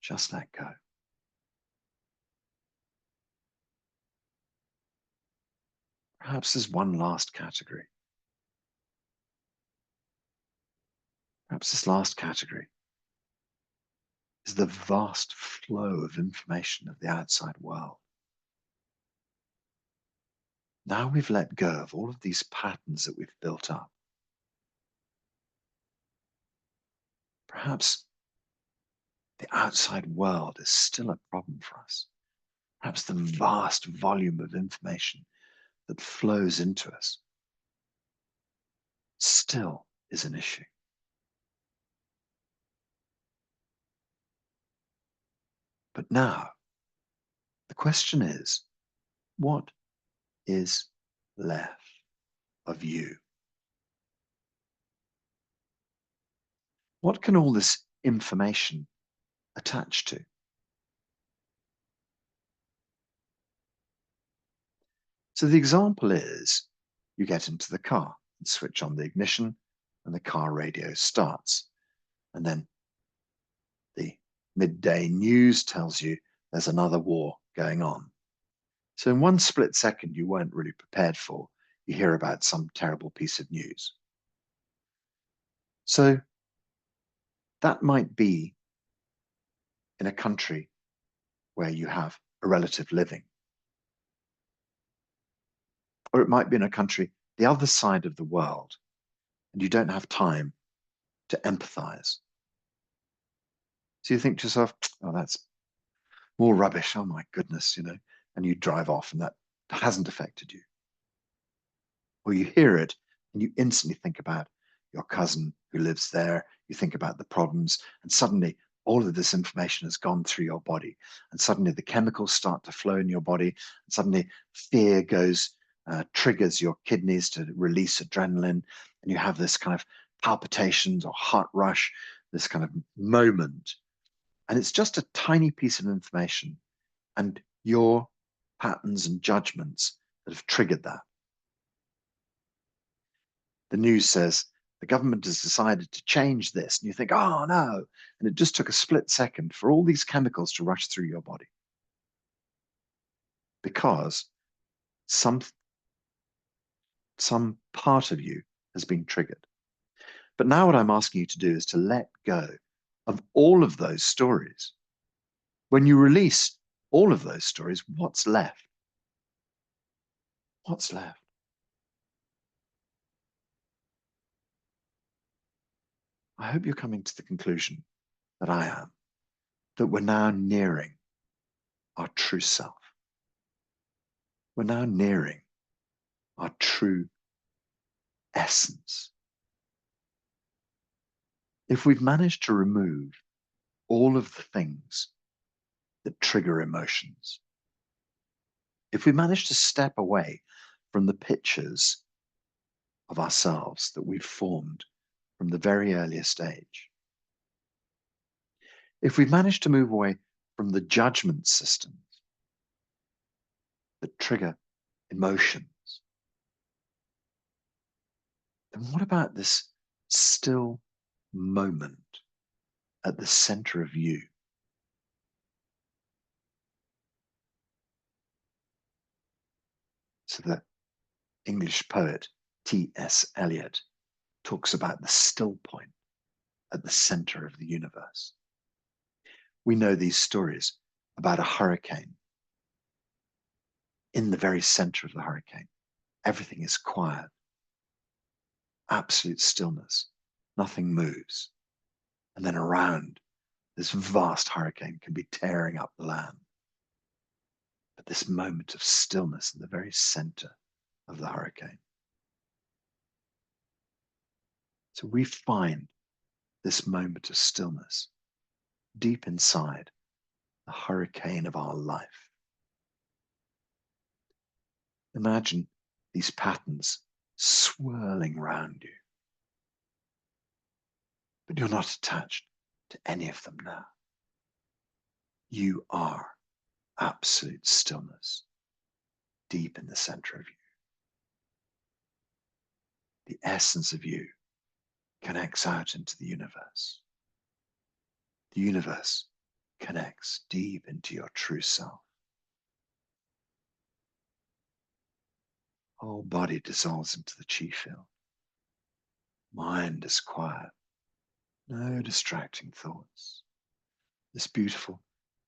Speaker 1: Just let go. Perhaps there's one last category. Perhaps this last category is the vast flow of information of the outside world. Now we've let go of all of these patterns that we've built up. Perhaps the outside world is still a problem for us. Perhaps the vast volume of information that flows into us still is an issue. But now, the question is, what is left of you? What can all this information attach to? So the example is, you get into the car and switch on the ignition and the car radio starts. And then the midday news tells you there's another war going on. So in one split second you weren't really prepared for, you hear about some terrible piece of news. So that might be in a country where you have a relative living. Or it might be in a country the other side of the world, and you don't have time to empathize. So you think to yourself, oh, that's more rubbish. Oh my goodness, and you drive off and that hasn't affected you. Or you hear it and you instantly think about your cousin who lives there. You think about the problems, and suddenly all of this information has gone through your body, and suddenly the chemicals start to flow in your body, and suddenly fear triggers your kidneys to release adrenaline, and you have this kind of palpitations or heart rush, this kind of moment. And it's just a tiny piece of information, and your patterns and judgments that have triggered that. The news says the government has decided to change this, and you think, oh no, and it just took a split second for all these chemicals to rush through your body because some part of you has been triggered. But now what I'm asking you to do is to let go of all of those stories. When you release all of those stories, what's left? What's left? I hope you're coming to the conclusion that I am, that we're now nearing our true self. We're now nearing our true essence. If we've managed to remove all of the things that trigger emotions, if we manage to step away from the pictures of ourselves that we've formed from the very earliest age, if we've managed to move away from the judgment systems that trigger emotions, then what about this still moment at the center of you? So the English poet T.S. Eliot talks about the still point at the center of the universe. We know these stories about a hurricane. In the very center of the hurricane, everything is quiet, absolute stillness, nothing moves. And then around, this vast hurricane can be tearing up the land. But this moment of stillness in the very center of the hurricane. So we find this moment of stillness deep inside the hurricane of our life. Imagine these patterns swirling round you. But you're not attached to any of them now. You are absolute stillness deep in the center of you. The essence of you connects out into the universe. The universe connects deep into your true self. Whole body dissolves into the chi field. Mind is quiet. No distracting thoughts. This beautiful,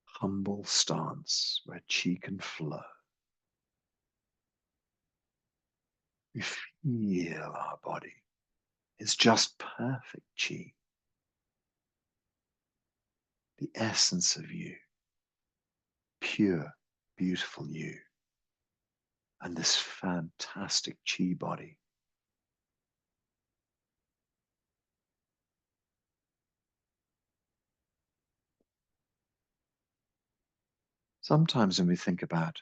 Speaker 1: humble stance where chi can flow. We feel our body is just perfect chi. The essence of you, pure, beautiful you, and this fantastic chi body. Sometimes when we think about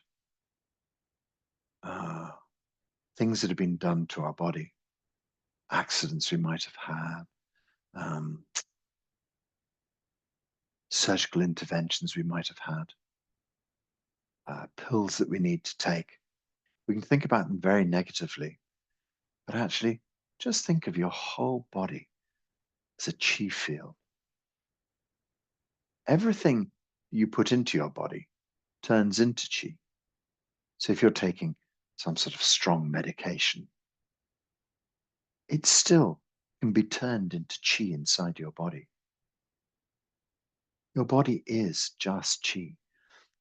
Speaker 1: things that have been done to our body, accidents we might have had, surgical interventions we might have had, pills that we need to take, we can think about them very negatively. But actually, just think of your whole body as a chi field. Everything you put into your body turns into chi. So if you're taking some sort of strong medication, it still can be turned into chi inside your body. Your body is just chi.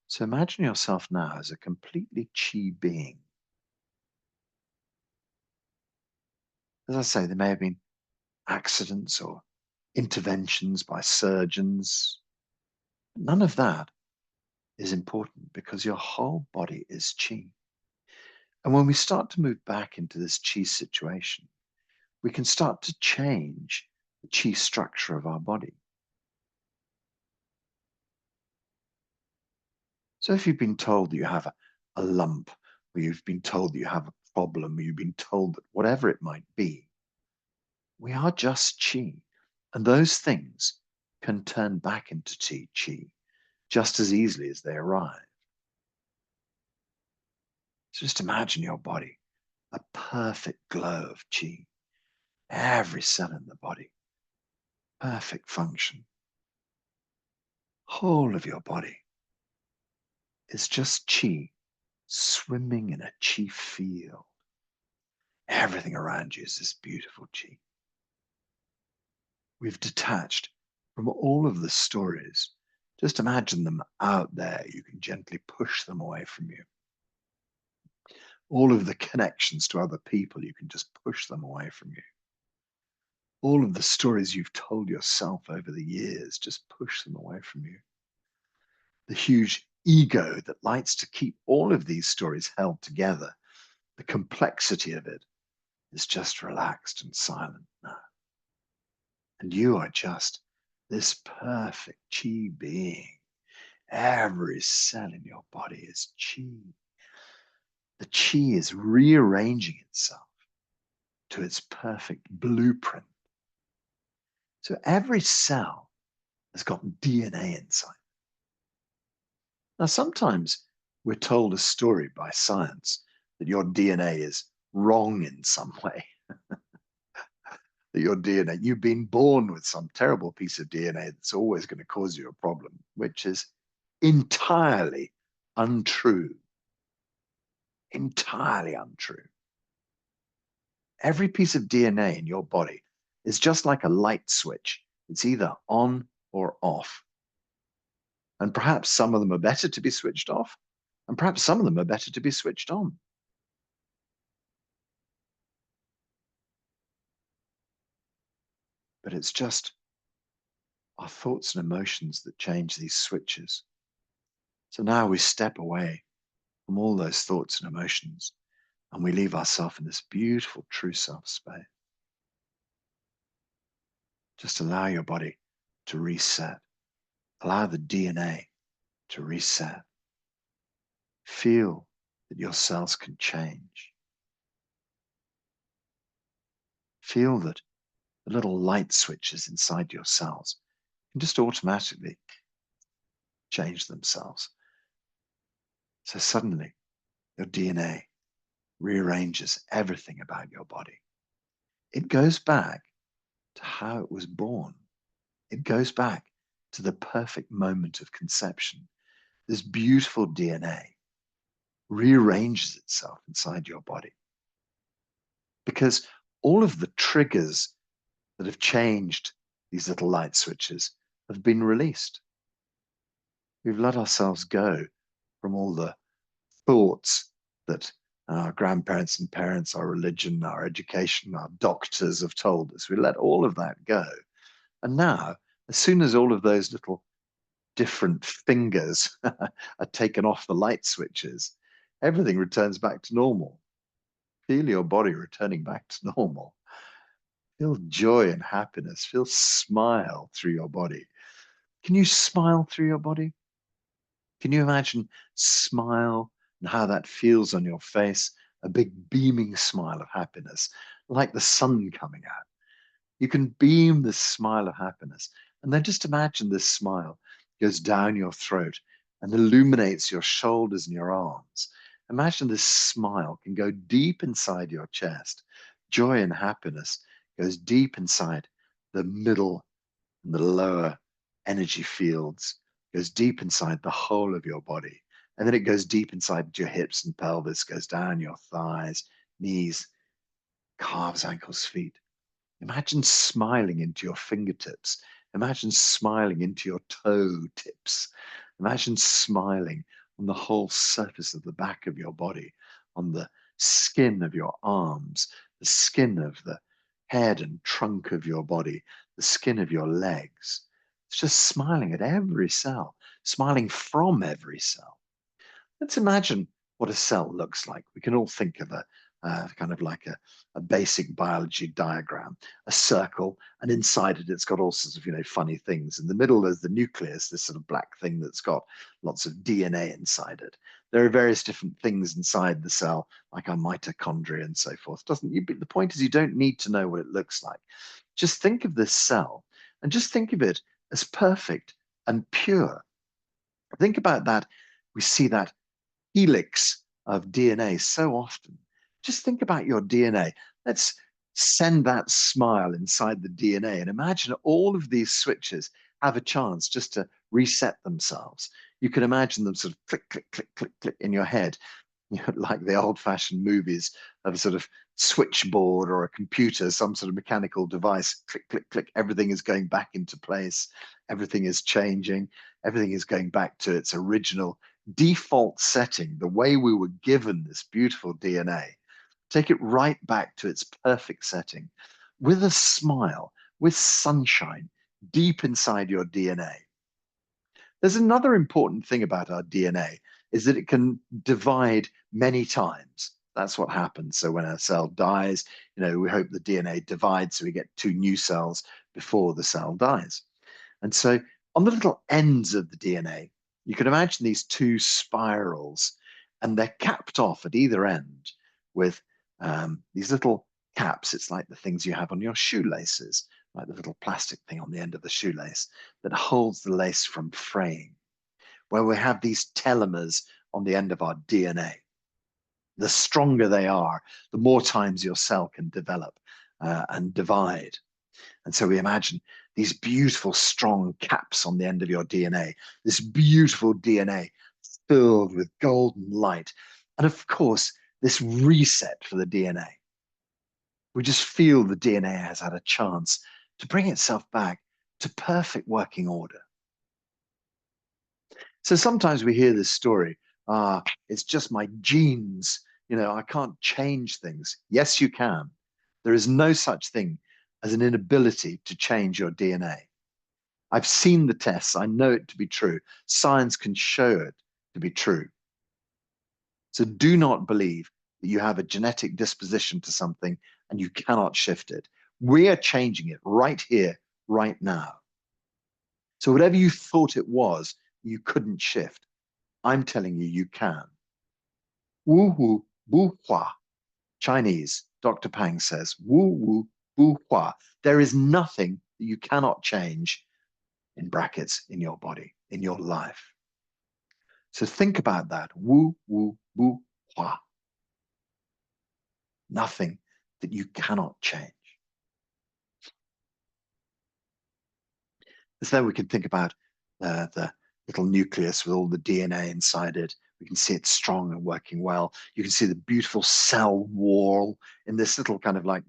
Speaker 1: So imagine yourself now as a completely chi being. As I say, there may have been accidents or interventions by surgeons. None of that is important because your whole body is chi. And when we start to move back into this chi situation, we can start to change the chi structure of our body. So if you've been told that you have a lump, or you've been told that you have a problem, or you've been told that whatever it might be, we are just chi. And those things can turn back into chi just as easily as they arrive. So just imagine your body, a perfect glow of chi. Every cell in the body, perfect function. Whole of your body is just chi swimming in a chi field. Everything around you is this beautiful chi. We've detached from all of the stories. Just imagine them out there. You can gently push them away from you. All of the connections to other people, you can just push them away from you. All of the stories you've told yourself over the years, just push them away from you. The huge ego that likes to keep all of these stories held together, the complexity of it is just relaxed and silent now. And you are just this perfect chi being. Every cell in your body is chi. The chi is rearranging itself to its perfect blueprint. So every cell has got DNA inside. Now, sometimes we're told a story by science that your DNA is wrong in some way. That your DNA, you've been born with some terrible piece of DNA that's always going to cause you a problem, which is entirely untrue. Entirely untrue. Every piece of DNA in your body is just like a light switch. It's either on or off. And perhaps some of them are better to be switched off, and perhaps some of them are better to be switched on. But it's just our thoughts and emotions that change these switches. So now we step away from all those thoughts and emotions, and we leave ourselves in this beautiful true self space. Just allow your body to reset. Allow the DNA to reset. Feel that your cells can change. Feel that the little light switches inside your cells can just automatically change themselves. So suddenly your DNA rearranges everything about your body. It goes back to how it was born. It goes back to the perfect moment of conception. This beautiful DNA rearranges itself inside your body because all of the triggers that have changed these little light switches have been released. We've let ourselves go from all the thoughts that our grandparents and parents, our religion, our education, our doctors have told us. We let all of that go. And now, as soon as all of those little different fingers are taken off the light switches, everything returns back to normal. Feel your body returning back to normal. Feel joy and happiness. Feel smile through your body. Can you smile through your body? Can you imagine smile and how that feels on your face? A big beaming smile of happiness, like the sun coming out. You can beam this smile of happiness. And then just imagine this smile goes down your throat and illuminates your shoulders and your arms. Imagine this smile can go deep inside your chest. Joy and happiness goes deep inside the middle and the lower energy fields, goes deep inside the whole of your body. And then it goes deep inside your hips and pelvis, goes down your thighs, knees, calves, ankles, feet. Imagine smiling into your fingertips. Imagine smiling into your toe tips. Imagine smiling on the whole surface of the back of your body, on the skin of your arms, the skin of the head and trunk of your body, the skin of your legs. It's just smiling at every cell, smiling from every cell. Let's imagine what a cell looks like. We can all think of a kind of like a basic biology diagram, a circle, and inside it, it's got all sorts of, funny things. In the middle, there's the nucleus, this sort of black thing that's got lots of DNA inside it. There are various different things inside the cell, like our mitochondria and so forth. The point is you don't need to know what it looks like. Just think of this cell and just think of it as perfect and pure. Think about that. We see that helix of DNA so often. Just think about your DNA. Let's send that smile inside the DNA and imagine all of these switches have a chance just to reset themselves. You can imagine them sort of click, click, click, click, click in your head, like the old-fashioned movies of a sort of switchboard or a computer, some sort of mechanical device, click, click, click, everything is going back into place, everything is changing, everything is going back to its original default setting, the way we were given this beautiful DNA. Take it right back to its perfect setting, with a smile, with sunshine, deep inside your DNA. There's another important thing about our DNA is that it can divide many times. That's what happens. So when a cell dies, we hope the DNA divides so we get two new cells before the cell dies. And so on the little ends of the DNA, you can imagine these two spirals, and they're capped off at either end with these little caps. It's like the things you have on your shoelaces, like the little plastic thing on the end of the shoelace that holds the lace from fraying, where we have these telomeres on the end of our DNA. The stronger they are, the more times your cell can develop and divide. And so we imagine these beautiful, strong caps on the end of your DNA, this beautiful DNA filled with golden light. And of course, this reset for the DNA. We just feel the DNA has had a chance to bring itself back to perfect working order. So sometimes we hear this story, it's just my genes, I can't change things. Yes, you can. There is no such thing as an inability to change your DNA. I've seen the tests. I know it to be true. Science can show it to be true. So do not believe that you have a genetic disposition to something and you cannot shift it. We are changing it right here, right now. So whatever you thought it was, you couldn't shift. I'm telling you, you can. Wu wu bu hua. Chinese, Dr. Pang says, wu wu bu hua. There is nothing that you cannot change, in brackets, in your body, in your life. So think about that. Wu wu bu hua. Nothing that you cannot change. As though we can think about the little nucleus with all the DNA inside it. We can see it's strong and working well. You can see the beautiful cell wall in this little kind of like,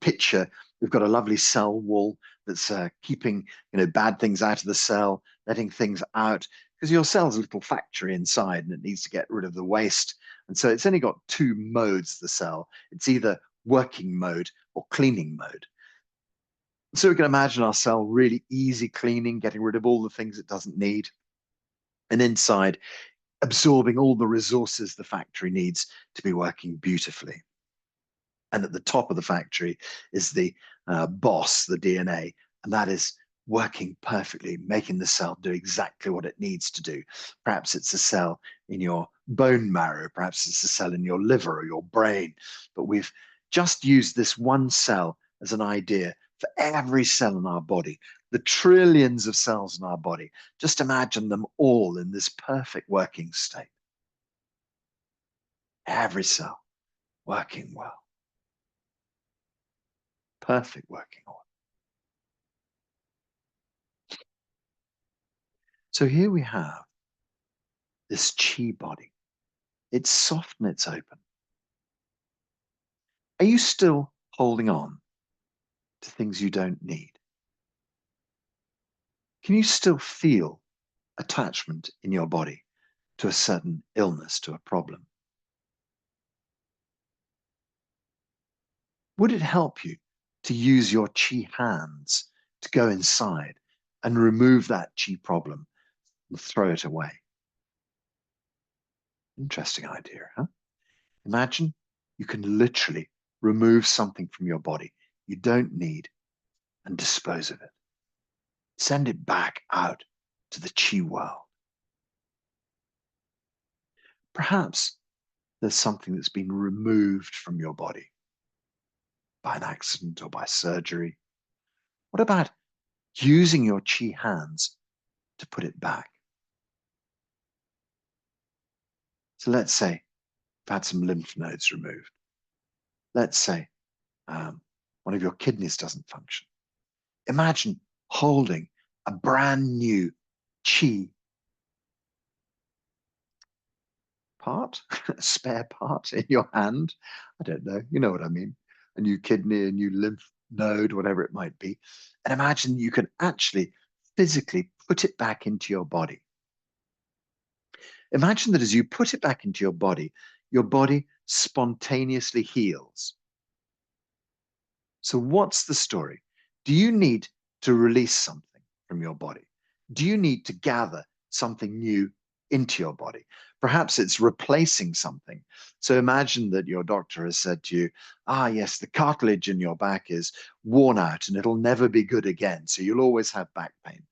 Speaker 1: picture. We've got a lovely cell wall that's keeping, bad things out of the cell, letting things out, because your cell's a little factory inside and it needs to get rid of the waste. And so it's only got two modes, the cell. It's either working mode or cleaning mode. So we can imagine our cell really easy cleaning, getting rid of all the things it doesn't need. And inside, absorbing all the resources the factory needs to be working beautifully. And at the top of the factory is the boss, the DNA, and that is working perfectly, making the cell do exactly what it needs to do. Perhaps it's a cell in your bone marrow, perhaps it's a cell in your liver or your brain, but we've just used this one cell as an idea for every cell in our body, the trillions of cells in our body. Just imagine them all in this perfect working state. Every cell working well. Perfect working order. So here we have this chi body. It's soft and it's open. Are you still holding on to things you don't need? Can you still feel attachment in your body to a certain illness, to a problem? Would it help you to use your chi hands to go inside and remove that chi problem and throw it away? Interesting idea, huh? Imagine you can literally remove something from your body you don't need and dispose of it. Send it back out to the chi world. Perhaps there's something that's been removed from your body by an accident or by surgery. What about using your chi hands to put it back? So let's say You've had some lymph nodes removed. Let's say one of your kidneys doesn't function. Imagine holding a brand new chi part, a spare part in your hand. I don't know, you know what I mean. A new kidney, a new lymph node, whatever it might be. And imagine you can actually physically put it back into your body. Imagine that as you put it back into your body spontaneously heals. So what's the story? Do you need to release something from your body? Do you need to gather something new into your body? Perhaps it's replacing something. So imagine that your doctor has said to you, yes, the cartilage in your back is worn out and it'll never be good again. So you'll always have back pain.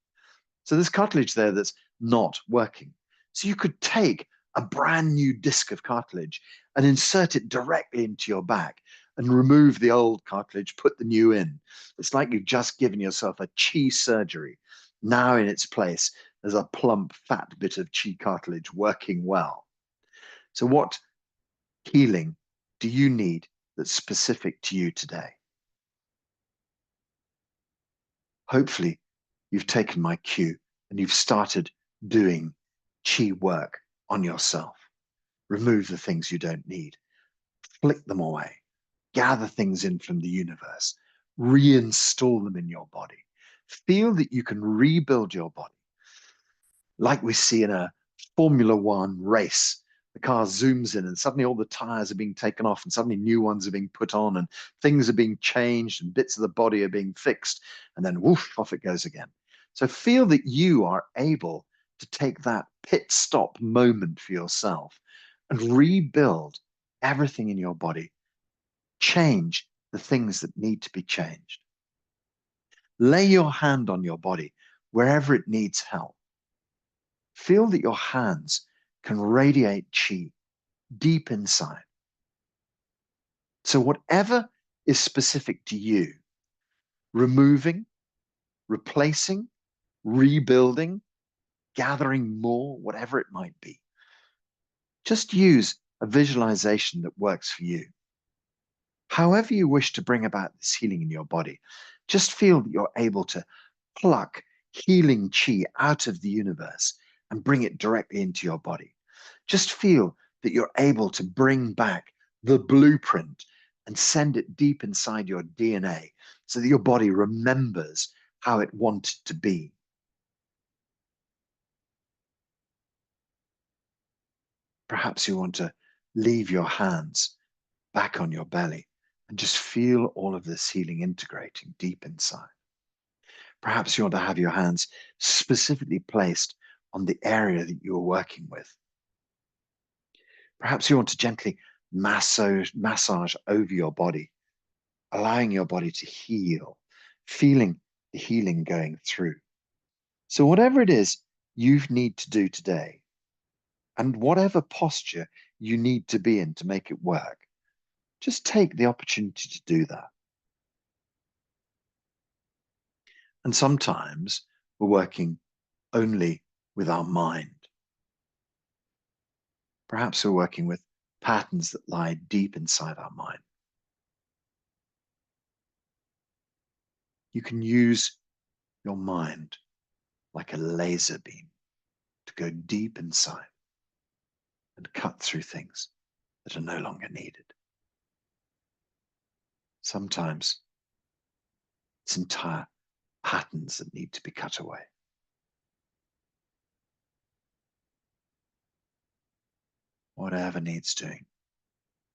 Speaker 1: So there's cartilage there that's not working. So you could take a brand new disc of cartilage and insert it directly into your back and remove the old cartilage, put the new in. It's like you've just given yourself a chi surgery. Now in its place, there's a plump, fat bit of chi cartilage working well. So what healing do you need that's specific to you today? Hopefully, you've taken my cue and you've started doing chi work on yourself. Remove the things you don't need, flick them away, gather things in from the universe, reinstall them in your body. Feel that you can rebuild your body. Like we see in a Formula One race, the car zooms in and suddenly all the tires are being taken off and suddenly new ones are being put on and things are being changed and bits of the body are being fixed and then woof, off it goes again. So feel that you are able to take that pit stop moment for yourself and rebuild everything in your body. Change the things that need to be changed. Lay your hand on your body wherever it needs help. Feel that your hands can radiate chi deep inside. So whatever is specific to you, removing, replacing, rebuilding, gathering more, whatever it might be, just use a visualization that works for you. However you wish to bring about this healing in your body, just feel that you're able to pluck healing chi out of the universe and bring it directly into your body. Just feel that you're able to bring back the blueprint and send it deep inside your DNA so that your body remembers how it wanted to be. Perhaps you want to leave your hands back on your belly and just feel all of this healing integrating deep inside. Perhaps you want to have your hands specifically placed on the area that you're working with. Perhaps you want to gently massage over your body, allowing your body to heal, feeling the healing going through. So whatever it is you need to do today, and whatever posture you need to be in to make it work, just take the opportunity to do that. And sometimes we're working only with our mind. Perhaps we're working with patterns that lie deep inside our mind. You can use your mind like a laser beam to go deep inside and cut through things that are no longer needed. Sometimes it's entire patterns that need to be cut away. Whatever needs doing,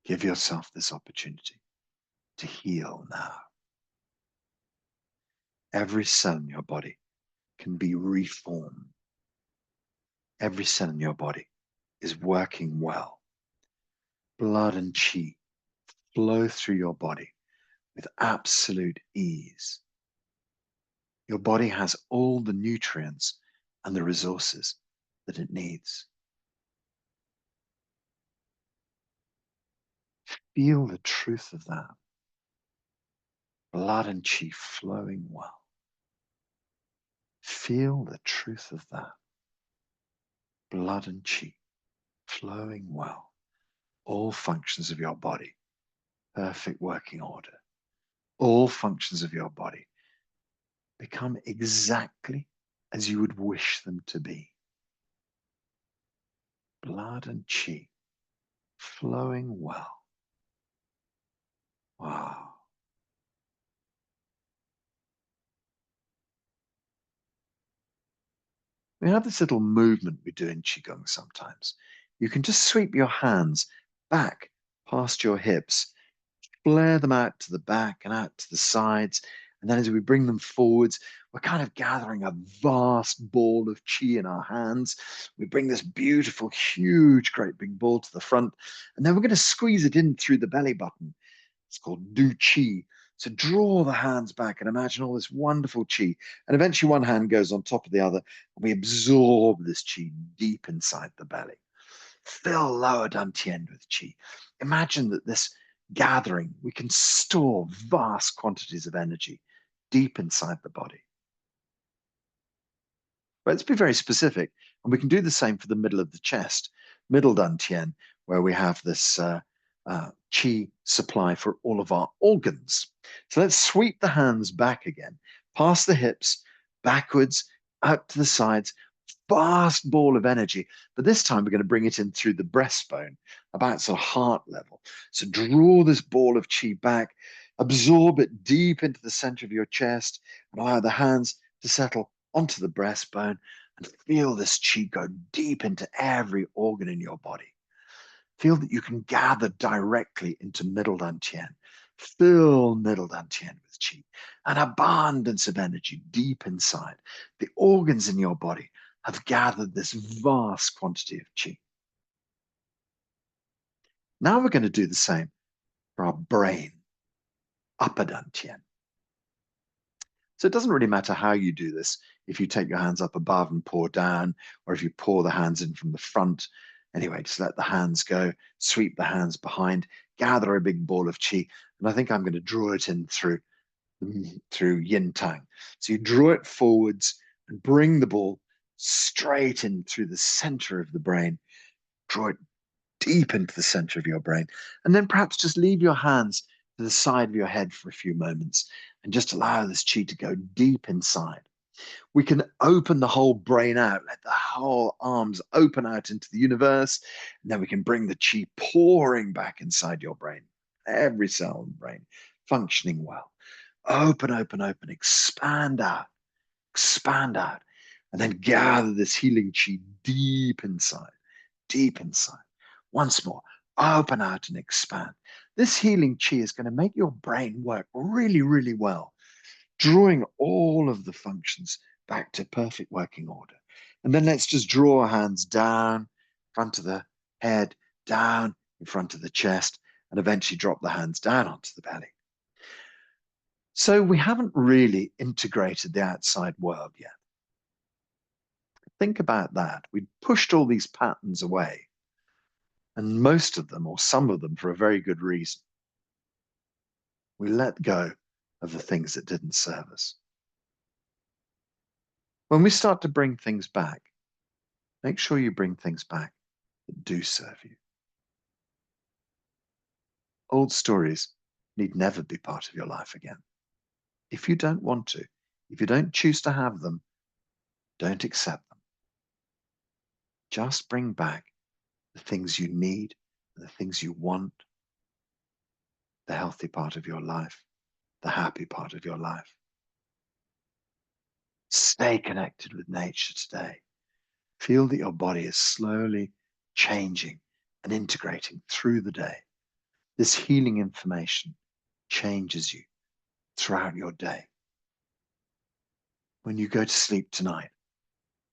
Speaker 1: give yourself this opportunity to heal now. Every cell in your body can be reformed. Every cell in your body is working well. Blood and chi flow through your body with absolute ease. Your body has all the nutrients and the resources that it needs. Feel the truth of that. Blood and chi flowing well. Feel the truth of that. Blood and chi flowing well. all functions of your body, perfect working order. All functions of your body become exactly as you would wish them to be. Blood and qi flowing well. Wow. We have this little movement we do in Qigong sometimes. You can just sweep your hands back past your hips, flare them out to the back and out to the sides. And then as we bring them forwards, we're kind of gathering a vast ball of qi in our hands. We bring this beautiful, huge, great big ball to the front, and then we're going to squeeze it in through the belly button. It's called du qi. So draw the hands back and imagine all this wonderful qi. And eventually one hand goes on top of the other, and we absorb this qi deep inside the belly. Fill lower dantian with qi. Imagine that this gathering, we can store vast quantities of energy deep inside the body. But let's be very specific, and we can do the same for the middle of the chest, middle dantian, where we have this qi supply for all of our organs. So let's sweep the hands back again, past the hips, backwards, out to the sides, vast ball of energy. But this time we're going to bring it in through the breastbone, about sort of heart level. So draw this ball of qi back, absorb it deep into the center of your chest, and allow the hands to settle onto the breastbone, and feel this qi go deep into every organ in your body. Feel that you can gather directly into middle dantian. Fill middle dantian with qi, an abundance of energy deep inside. The organs in your body have gathered this vast quantity of qi. Now we're going to do the same for our brain, upper dantian. So it doesn't really matter how you do this, if you take your hands up above and pour down, or if you pour the hands in from the front. Anyway, just let the hands go, sweep the hands behind, gather a big ball of qi, and I think I'm going to draw it in through yin tang. So you draw it forwards and bring the ball straight in through the center of the brain. Draw it deep into the center of your brain, and then perhaps just leave your hands to the side of your head for a few moments and just allow this qi to go deep inside. We can open the whole brain out, let the whole arms open out into the universe, and then we can bring the qi pouring back inside your brain, every cell in the brain functioning well. Open, open, open, expand out, and then gather this healing qi deep inside, deep inside. Once more, open out and expand. This healing qi is going to make your brain work really, really well, drawing all of the functions back to perfect working order. And then let's just draw our hands down, in front of the head, down in front of the chest, and eventually drop the hands down onto the belly. So we haven't really integrated the outside world yet. Think about that. We pushed all these patterns away, and most of them, or some of them, for a very good reason. We let go of the things that didn't serve us. When we start to bring things back, make sure you bring things back that do serve you. Old stories need never be part of your life again. If you don't want to, if you don't choose to have them, don't accept them. Just bring back the things you need, the things you want, the healthy part of your life, the happy part of your life. Stay connected with nature today. Feel that your body is slowly changing and integrating through the day. This healing information changes you throughout your day. When you go to sleep tonight,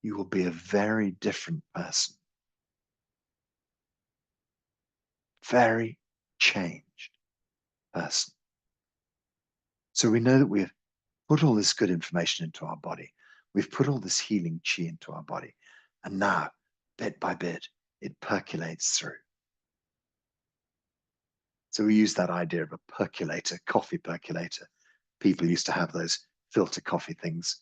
Speaker 1: you will be a very different person. Very changed person. So we know that we've put all this good information into our body. We've put all this healing qi into our body. And now, bit by bit, it percolates through. So we use that idea of a percolator, coffee percolator. People used to have those filter coffee things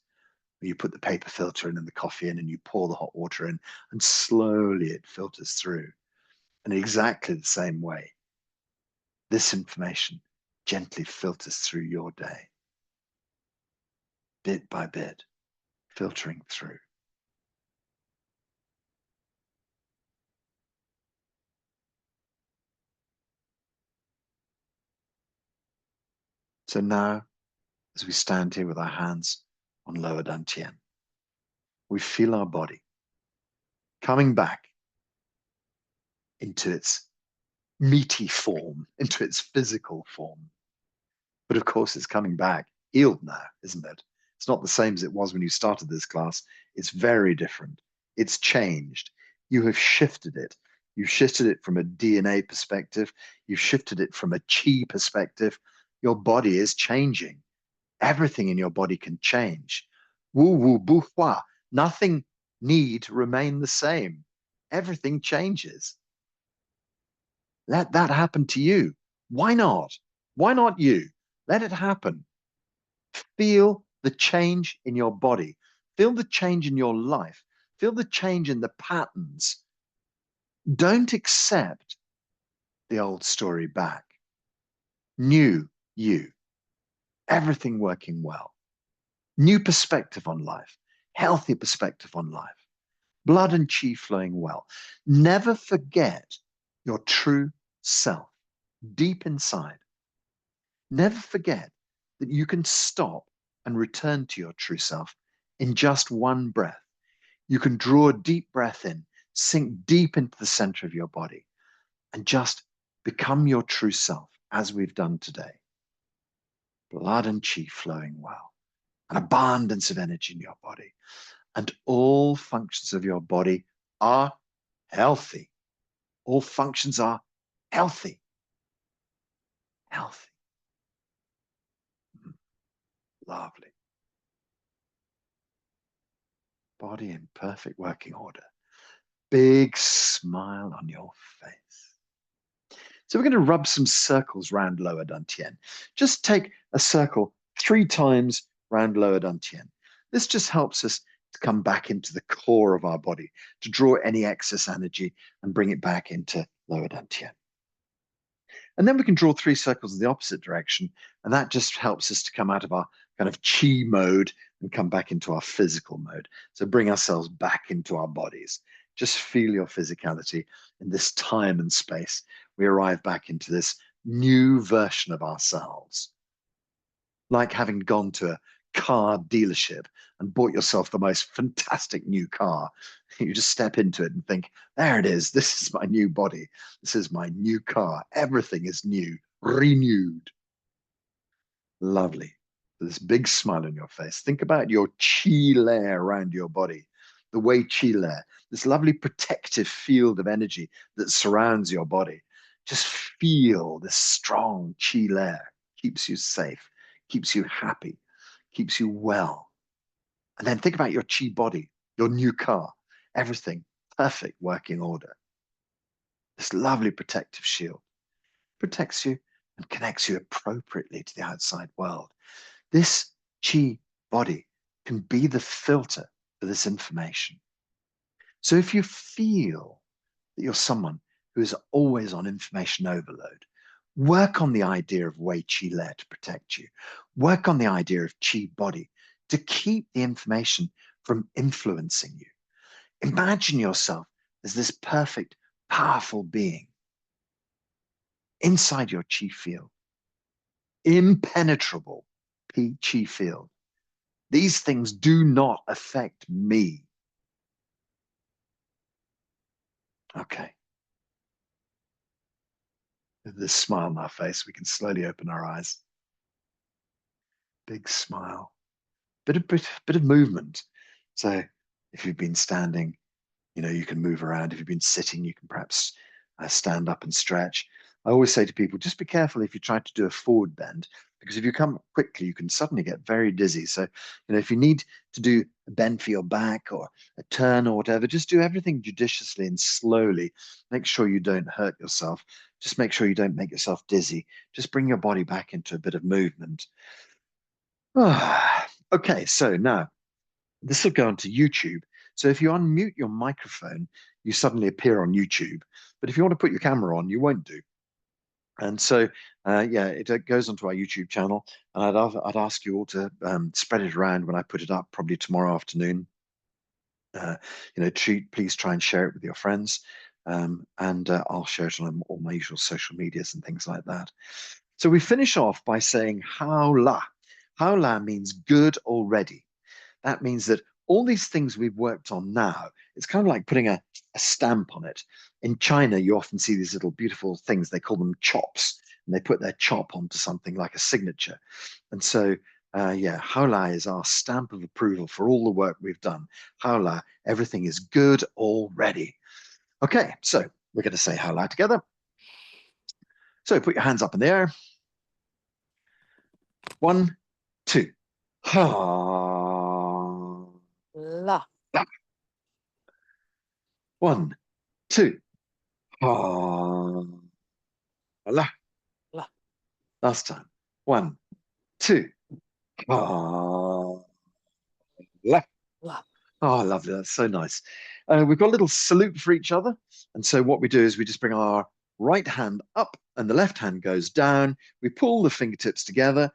Speaker 1: where you put the paper filter in and the coffee in and you pour the hot water in and slowly it filters through. And exactly the same way, this information gently filters through your day, bit by bit, filtering through. So now, as we stand here with our hands on lower dantian, we feel our body coming back into its meaty form, into its physical form. But of course, it's coming back healed now, isn't it? It's not the same as it was when you started this class. It's very different. It's changed. You have shifted it. You've shifted it from a DNA perspective. You've shifted it from a chi perspective. Your body is changing. Everything in your body can change. Wu wu bu hua. Nothing need remain the same. Everything changes. Let that happen to you. Why not? Why not you? Let it happen. Feel the change in your body. Feel the change in your life. Feel the change in the patterns. Don't accept the old story back. New you. Everything working well. New perspective on life. Healthy perspective on life. Blood and chi flowing well. Never forget your true self deep inside. Never forget that you can stop and return to your true self in just one breath. You can draw a deep breath in, sink deep into the center of your body, and just become your true self as we've done today. Blood and chi flowing well, an abundance of energy in your body, and all functions of your body are healthy. All functions are healthy. Healthy. Lovely. Body in perfect working order. Big smile on your face. So we're going to rub some circles round lower dantian. Just take a circle 3 times round lower dantian. This just helps us to come back into the core of our body, to draw any excess energy and bring it back into lower dantian. And then we can draw 3 circles in the opposite direction, and that just helps us to come out of our kind of chi mode and come back into our physical mode. So bring ourselves back into our bodies. Just feel your physicality in this time and space. We arrive back into this new version of ourselves. Like having gone to a car dealership and bought yourself the most fantastic new car. You just step into it and think, there it is. This is my new body. This is my new car. Everything is new, renewed. Lovely. This big smile on your face. Think about your chi layer around your body, the 𝐬𝐤𝐥𝐿, this lovely protective field of energy that surrounds your body. Just feel this strong chi layer. Keeps you safe, keeps you happy, keeps you well. And then think about your chi body, your new car, everything perfect working order. This lovely protective shield protects you and connects you appropriately to the outside world. This chi body can be the filter for this information. So if you feel that you're someone who is always on information overload, work on the idea of 𝐬𝐤𝐥𝐿 to protect you. Work on the idea of chi body to keep the information from influencing you. Imagine yourself as this perfect, powerful being inside your chi field, impenetrable chi field. These things do not affect me. Okay. With this smile on our face, we can slowly open our eyes. Big smile. Bit of movement. So if you've been standing, you can move around. If you've been sitting, you can perhaps stand up and stretch. I always say to people, just be careful if you try to do a forward bend, because if you come quickly, you can suddenly get very dizzy. So, if you need to do a bend for your back or a turn or whatever, just do everything judiciously and slowly. Make sure you don't hurt yourself. Just make sure you don't make yourself dizzy. Just bring your body back into a bit of movement. Okay, so now this will go onto YouTube. So if you unmute your microphone, you suddenly appear on YouTube. But if you want to put your camera on, you won't do. And so, yeah, it goes onto our YouTube channel, and I'd ask you all to spread it around when I put it up, probably tomorrow afternoon. Please try and share it with your friends, and I'll share it on all my usual social medias and things like that. So we finish off by saying 𝐜𝐿𝐴. 𝐜𝐿𝐴 means good already. That means that all these things we've worked on now, it's kind of like putting a stamp on it. In China, you often see these little beautiful things, they call them chops, and they put their chop onto something like a signature. And so, yeah, 𝐜𝐿𝐴 is our stamp of approval for all the work we've done. 𝐜𝐿𝐴, everything is good already. Okay, so we're going to say 𝐜𝐿𝐴 together. So put your hands up in the air. 1, 2. Ha.
Speaker 3: La.
Speaker 1: 1, 2. Ha. La.
Speaker 3: La.
Speaker 1: Last time. 1, 2. Ha. La.
Speaker 3: La.
Speaker 1: Oh, lovely. That's so nice. We've got a little salute for each other. And so what we do is we just bring our right hand up and the left hand goes down. We pull the fingertips together,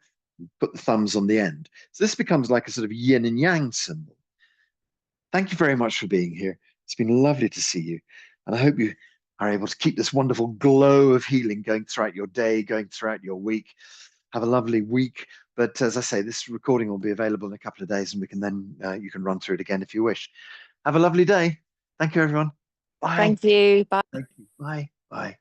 Speaker 1: put the thumbs on the end. So this becomes like a sort of yin and yang symbol. Thank you very much for being here. It's been lovely to see you. And I hope you are able to keep this wonderful glow of healing going throughout your day, going throughout your week. Have a lovely week. But as I say, this recording will be available in a couple of days, and we can then you can run through it again if you wish. Have a lovely day. Thank you, everyone. Bye.
Speaker 3: Thank you. Bye.
Speaker 1: Thank you. Bye. Bye.